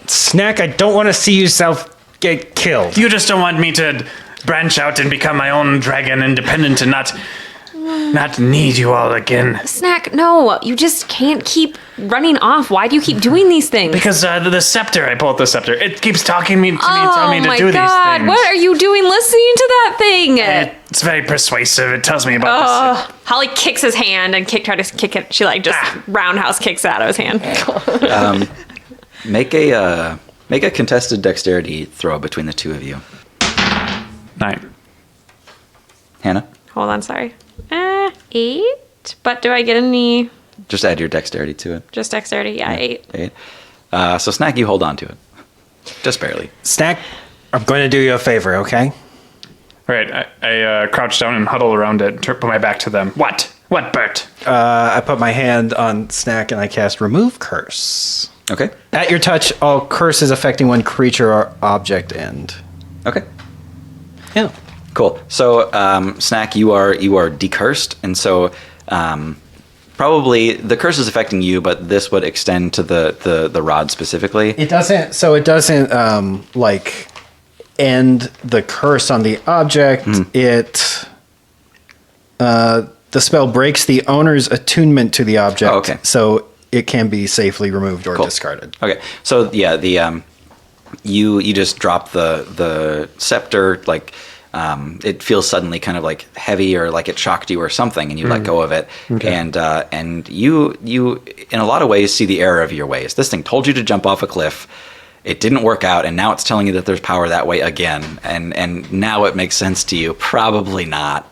Snack, I don't want to see yourself get killed. you just don't want me to branch out and become my own dragon independent and not need you all again. Snack, no, you just can't keep running off. Why do you keep doing these things? Because the scepter, I pull out the scepter. It keeps talking to me and telling me to do Oh my God, these things. what are you doing listening to that thing? It's very persuasive. It tells me about this. Holly kicks his hand and tries to kick it. She like just roundhouse kicks it out of his hand. Make a contested dexterity throw between the two of you. 9. Hannah, Hold on, sorry. 8. But do I get any? just add your dexterity to it. Just dexterity? Yeah, 8. 8. So Snack, you hold on to it. Just barely. Snack, I'm going to do you a favor, okay? All right, I crouch down and huddle around it, put my back to them. What? What, Bert? I put my hand on Snack and I cast Remove Curse. Okay. At your touch, all curses affecting one creature or object end. Okay. Yeah. Cool. So, Snack, you are decursed, and so probably the curse is affecting you, but this would extend to the rod specifically. It doesn't. So it doesn't like end the curse on the object. It the spell breaks the owner's attunement to the object. Oh, okay. So it can be safely removed or discarded. Okay. So yeah, the you just drop the scepter, like it feels suddenly kind of like heavy or like it shocked you or something, and you let go of it. Okay. And you in a lot of ways see the error of your ways. This thing told you to jump off a cliff. It didn't work out, and now it's telling you that there's power that way again. And now it makes sense to you. Probably not.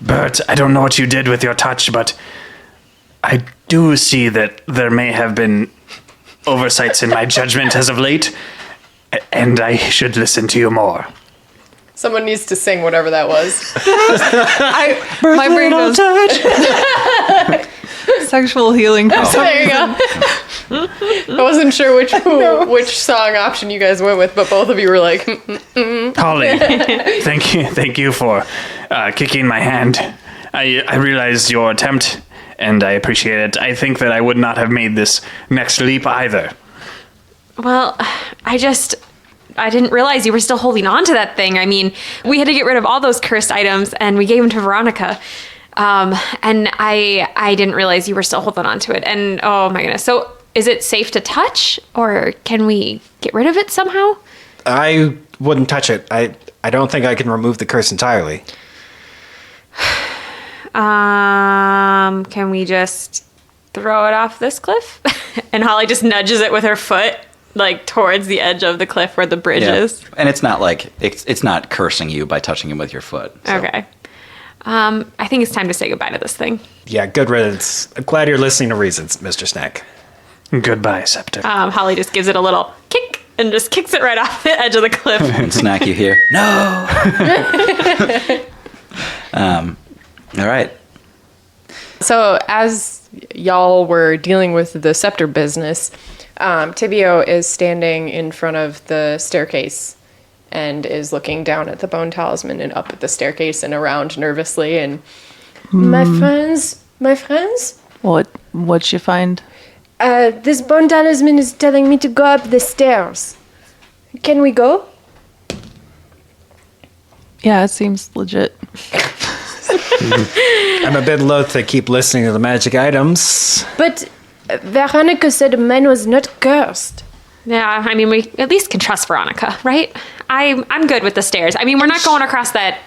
Bert, I don't know what you did with your touch, but I do see that there may have been oversights in my judgment as of late, and I should listen to you more. Someone needs to sing whatever that was. My brain goes sexual healing. There you go. I wasn't sure which song option you guys went with, but both of you were like, Holly, thank you for kicking my hand. I realized your attempt, and I appreciate it. I think that I would not have made this next leap either. Well, I didn't realize you were still holding on to that thing. I mean, we had to get rid of all those cursed items, and we gave them to Veronica. And I didn't realize you were still holding on to it. And oh my goodness. So is it safe to touch, or can we get rid of it somehow? I wouldn't touch it. I don't think I can remove the curse entirely. Can we just throw it off this cliff? And Holly just nudges it with her foot, like towards the edge of the cliff where the bridge is. And it's not like it's not cursing you by touching him with your foot. So. Okay. I think it's time to say goodbye to this thing. Yeah, good riddance. I'm glad you're listening to reasons, Mr. Snack. Goodbye, Scepter. Holly just gives it a little kick and just kicks it right off the edge of the cliff. And Snack, you hear, no! All right. So as y'all were dealing with the scepter business, Tibio is standing in front of the staircase and is looking down at the bone talisman and up at the staircase and around nervously and My friends, What'd you find? this bone talisman is telling me to go up the stairs. Can we go? Yeah, it seems legit. I'm a bit loath to keep listening to the magic items. But Veronica said the man was not cursed. Yeah, I mean, we at least can trust Veronica, right? I'm good with the stairs. I mean, we're not going across that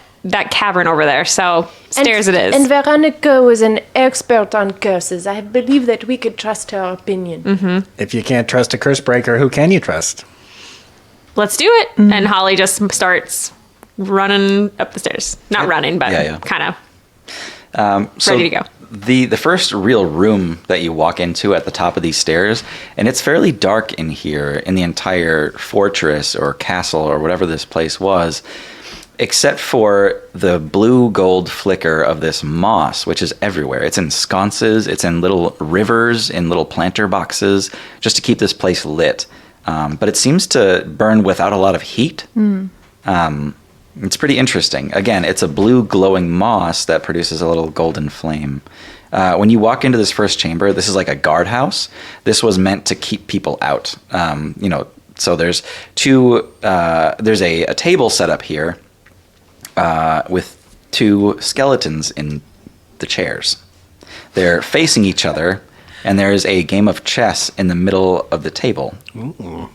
cavern over there, so stairs it is. And Veronica was an expert on curses. I believe that we could trust her opinion. Mm-hmm. If you can't trust a Cursebreaker, who can you trust? Let's do it. And Holly just starts running up the stairs. Not running, but kind of ready to go. The first real room that you walk into at the top of these stairs, and it's fairly dark in here in the entire fortress or castle or whatever this place was, except for the blue gold flicker of this moss, which is everywhere. It's in sconces, it's in little rivers, in little planter boxes, just to keep this place lit. But it seems to burn without a lot of heat. It's pretty interesting. Again, it's a blue glowing moss that produces a little golden flame. When you walk into this first chamber, this is like a guardhouse. This was meant to keep people out. So there's there's a table set up here with two skeletons in the chairs. They're facing each other, and there is a game of chess in the middle of the table. Ooh.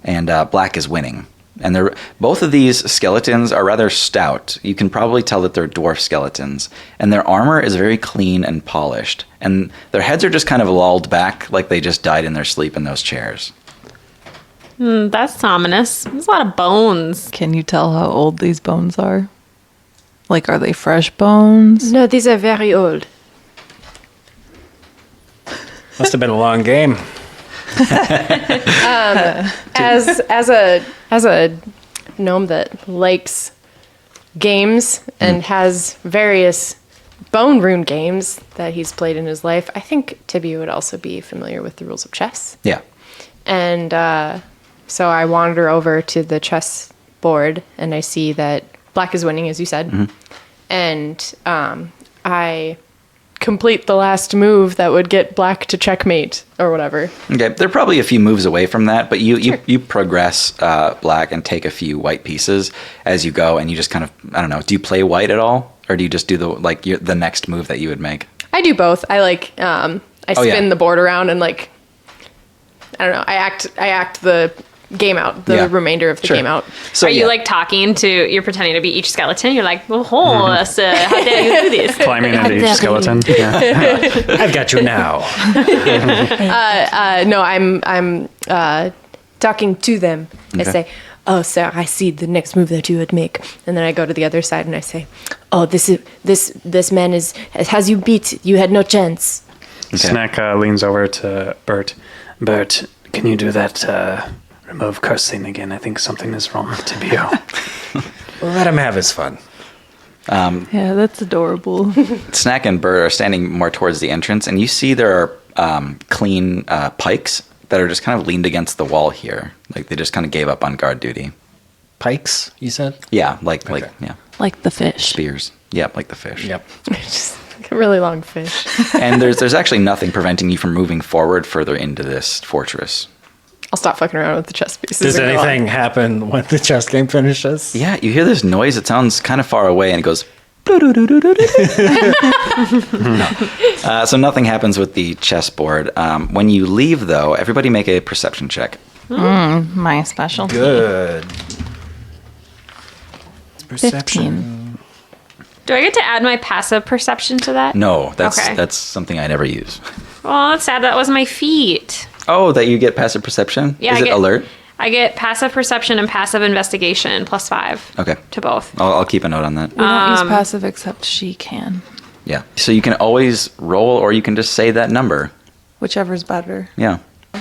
And black is winning. And both of these skeletons are rather stout. You can probably tell that they're dwarf skeletons. And their armor is very clean and polished. And their heads are just kind of lolled back like they just died in their sleep in those chairs. That's ominous. There's a lot of bones. Can you tell how old these bones are? Like, are they fresh bones? No, these are very old. Must have been a long game. as a gnome that likes games and has various bone rune games that he's played in his life, I think Tibby would also be familiar with the rules of chess. Yeah. And so I wander over to the chess board and I see that black is winning, as you said. Mm-hmm. And I complete the last move that would get black to checkmate or whatever. Okay, they're probably a few moves away from that, but you progress black and take a few white pieces as you go, and you just kind of, I don't know, do you play white at all, or do you just do the next move that you would make? I do both. I spin the board around and I don't know, I act the game out, the remainder of the game out. So are you talking to, you're pretending to be each skeleton? You're like, well, how dare you do this? Climbing into each skeleton. Yeah. I've got you now. No, I'm Talking to them. Okay. I say, oh, sir, I see the next move that you would make. and then I go to the other side and I say, Oh, this man has you beat. You had no chance. Okay. Snack leans over to Bert. Bert, can you do that remove curse thing again? I think something is wrong with Tibio. Let him have his fun. Yeah, that's adorable. Snack and Bert are standing more towards the entrance, and you see there are clean pikes that are just kind of leaned against the wall here. Like they just kind of gave up on guard duty. Pikes, you said? Yeah, like Like the fish. spears. Yeah, like the fish. Yep. just a really long fish. And there's actually nothing preventing you from moving forward further into this fortress. I'll stop fucking around with the chess pieces. Does and go on. anything happen when the chess game finishes? Yeah, you hear this noise. It sounds kind of far away, and it goes. So nothing happens with the chessboard. When you leave, though, everybody make a perception check. My special. Good. Perception. Do I get to add my passive perception to that? No, that's Okay. that's something I never use. Well, that's sad. That was my feat. Oh, that you get passive perception? Yeah, Is I it get- alert? I get passive perception and passive investigation +5. Okay. To both. I'll keep a note on that. We don't use passive except she can. Yeah. So you can always roll, or you can just say that number. Whichever's better. Yeah.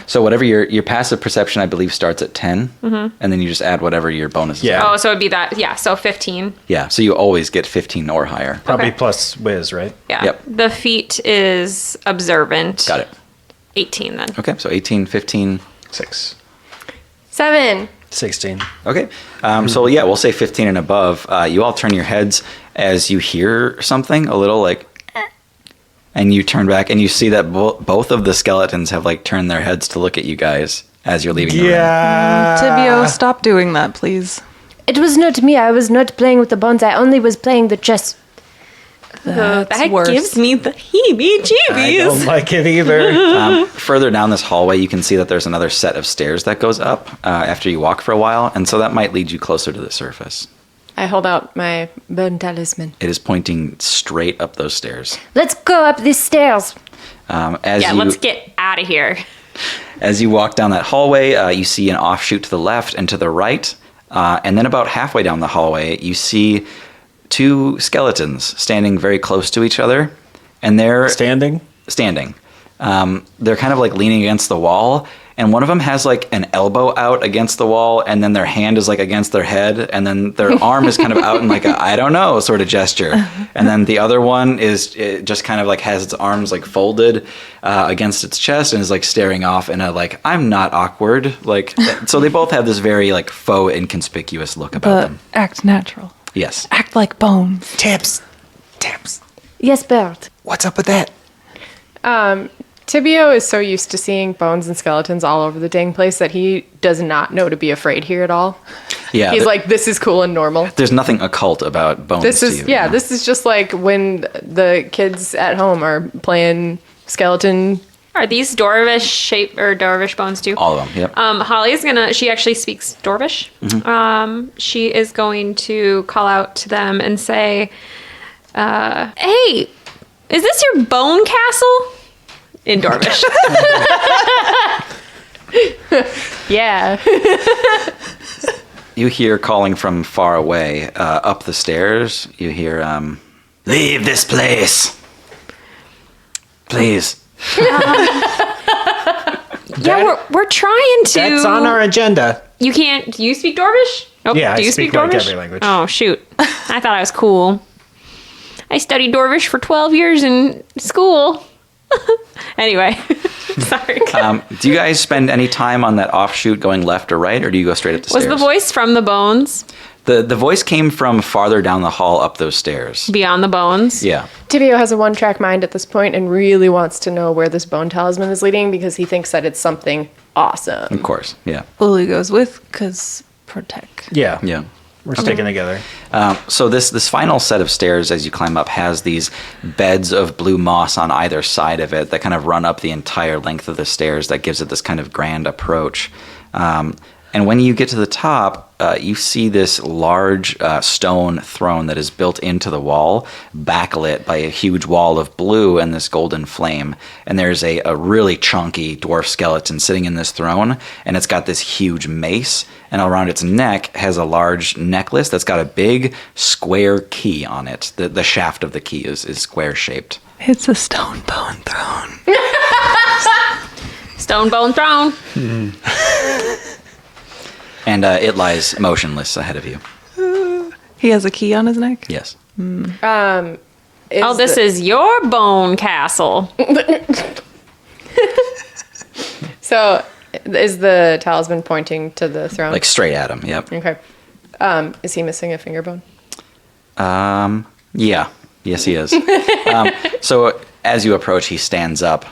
So whatever your passive perception, I believe, starts at 10, and then you just add whatever your bonus is. Yeah. Oh, so it'd be that. Yeah, so 15. Yeah. So you always get 15 or higher. Probably Okay. plus whiz, right? Yeah. Yep. The feat is observant. Got it. 18 then. Okay. So 18, 15. 6. 7. 16. Okay. So yeah, we'll say 15 and above. You all turn your heads as you hear something a little like, and you turn back and you see that both of the skeletons have like turned their heads to look at you guys as you're leaving the room. Yeah. Tibio, stop doing that, please. It was not me. I was not playing with the bones. I only was playing the chess. That's That worse. gives me the I heebie-jeebies. don't like it either. Further down this hallway, you can see that there's another set of stairs that goes up after you walk for a while, and so that might lead you closer to the surface. I hold out my bone talisman. It is pointing straight up those stairs. Let's go up these stairs. Yeah, let's get out of here. As you walk down that hallway, you see an offshoot to the left and to the right. And then about halfway down the hallway, you see two skeletons standing very close to each other. And they're Standing? standing. They're kind of like leaning against the wall. And one of them has like an elbow out against the wall. And then their hand is like against their head. And then their arm is kind of out in like a I don't know sort of gesture. And then the other one is it just kind of like has its arms like folded against its chest and is like staring off in a like I'm not awkward. Like so they both have this very like faux inconspicuous look about But them. act natural. Yes. Act like bones. Tips. Yes, Bert. What's up with that? Tibio is so used to seeing bones and skeletons all over the dang place that he does not know to be afraid here at all. Yeah. He's like, this is cool and normal. There's nothing occult about bones. This to is, you, yeah, you know? this is just like when the kids at home are playing skeleton. Are these Dorvish shape or Dorvish bones too? All of them. Yep. Holly's gonna. She actually speaks Dorvish. She is going to call out to them and say, "Hey, is this your bone castle?" In Dorvish. Yeah. You hear calling from far away up the stairs. You hear, "Leave this place, please." Yeah, we're trying to. That's on our agenda. You can't. Do you speak Dorvish? Nope. Yeah, I do you speak speak like Dorvish? every language. Oh shoot! I thought I was cool. I studied Dorvish for 12 years in school. Anyway, sorry. Do you guys spend any time on that offshoot going left or right, or do you go straight up the Was stairs? the voice from the bones? The voice came from farther down the hall up those stairs. Beyond the bones? Yeah. Tibio has a one-track mind at this point and really wants to know where this bone talisman is leading because he thinks that it's something awesome. Of course. Yeah. Uli goes with, because protect. Yeah. Yeah. We're sticking together. So this final set of stairs, as you climb up, has these beds of blue moss on either side of it that kind of run up the entire length of the stairs. That gives it this kind of grand approach. And when you get to the top, you see this large stone throne that is built into the wall, backlit by a huge wall of blue and this golden flame. And there's a really chunky dwarf skeleton sitting in this throne, and it's got this huge mace, and around its neck has a large necklace that's got a big square key on it. The shaft of the key is square shaped. It's a stone bone throne. Stone bone throne. And it lies motionless ahead of you. He has a key on his neck? Yes. Oh, this is your bone castle. So, is the talisman pointing to the throne? Like straight at him. Yep. Okay. Is he missing a finger bone? Yeah. Yes, he is. So as you approach, he stands up,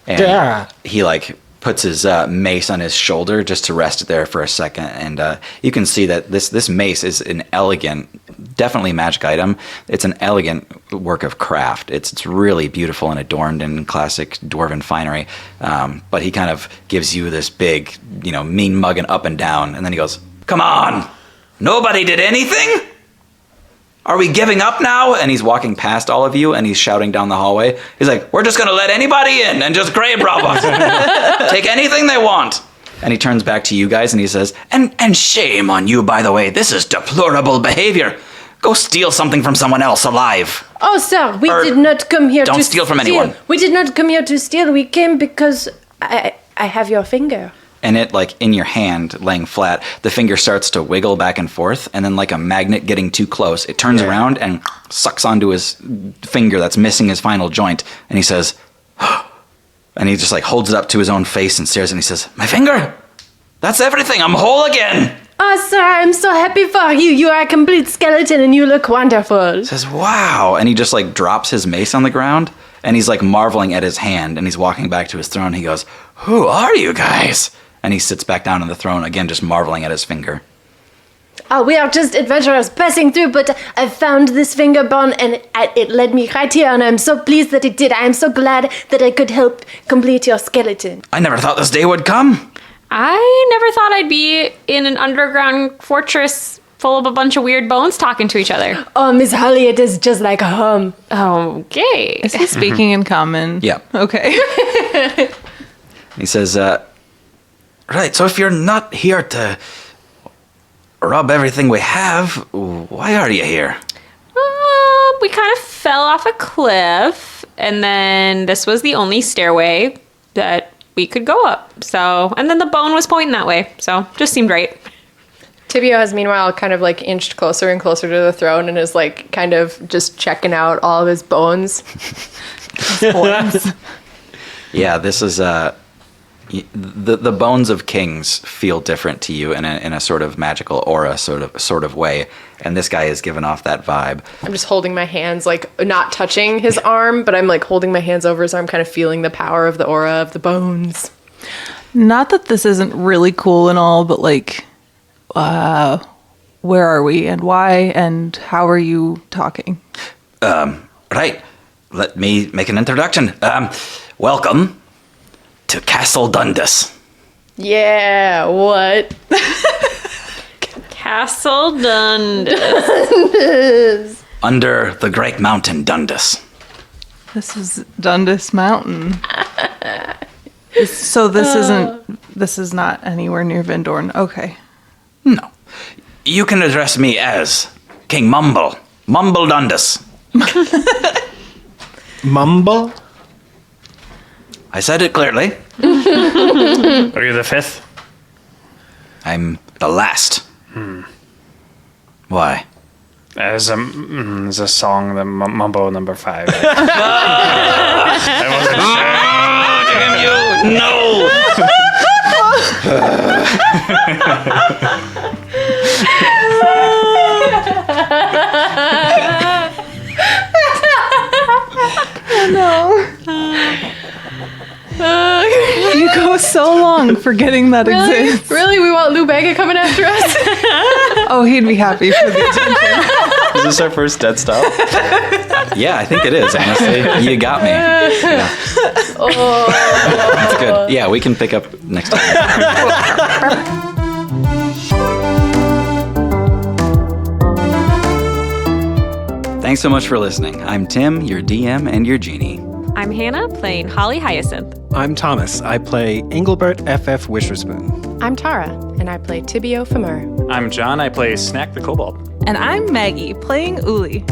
and Yeah. he like puts his mace on his shoulder just to rest it there for a second, and you can see that this mace is an elegant, definitely magic item. It's an elegant work of craft. It's really beautiful and adorned in classic dwarven finery. But he kind of gives you this big, mean mug and up and down, and then he goes, "Come on, nobody did anything? Are we giving up now?" And he's walking past all of you, and he's shouting down the hallway. He's like, "We're just going to let anybody in and just grave rob us. Take anything they want." And he turns back to you guys, and he says, and shame on you, by the way. This is deplorable behavior. Go steal something from someone else alive. Oh, sir, we did not come here to steal. Don't steal from anyone. We did not come here to steal. We came because I have your finger. And it, in your hand, laying flat, the finger starts to wiggle back and forth, and then like a magnet getting too close, it turns around and sucks onto his finger that's missing his final joint, and he says, and he just holds it up to his own face and stares, and he says, "My finger? That's everything. I'm whole again." Oh, sir, I'm so happy for you. You are a complete skeleton and you look wonderful. He says, "Wow." And he just drops his mace on the ground, and he's marveling at his hand, and he's walking back to his throne. He goes, "Who are you guys?" And he sits back down on the throne, again, just marveling at his finger. Oh, we are just adventurers passing through, but I found this finger bone and it led me right here, and I'm so pleased that it did. I am so glad that I could help complete your skeleton. I never thought this day would come. I never thought I'd be in an underground fortress full of a bunch of weird bones talking to each other. Oh, Miss Holly, it is just like home. Okay. Is he speaking in common? Yeah. Okay. He says, "Right, so if you're not here to rob everything we have, why are you here?" We kind of fell off a cliff, and then this was the only stairway that we could go up. So, and then the bone was pointing that way, so just seemed right. Tibio has meanwhile kind of inched closer and closer to the throne and is kind of just checking out all of his bones. Yeah, this is the bones of kings feel different to you in a sort of magical aura sort of way, and this guy is giving off that vibe. I'm just holding my hands, not touching his arm, but I'm holding my hands over his arm, kind of feeling the power of the aura of the bones. Not that this isn't really cool and all, but where are we and why and how are you talking? Right, let me make an introduction. Welcome to Castle Dundas. Yeah, what? Castle Dundas. Under the great mountain Dundas. This is Dundas Mountain. So this is not anywhere near Vindorn. Okay. No. You can address me as King Mumble. Mumble Dundas. Mumble? I said it clearly. Are you the fifth? I'm the last. Why? There's a song, the Mumbo number 5. I wasn't sure. Damn you! No! You go so long forgetting that exists. Really? We want Lou Bega coming after us? Oh, he'd be happy for the attention. Is this our first dead stop? Yeah, I think it is, honestly. You got me. Yeah. Oh. That's good. Yeah, we can pick up next time. Thanks so much for listening. I'm Tim, your DM and your genie. I'm Hannah, playing Holly Hyacinth. I'm Thomas. I play Engelbert F.F. Wisherspoon. I'm Tara, and I play Tibio Famur. I'm John. I play Snack the Kobold. And I'm Maggie, playing Uli.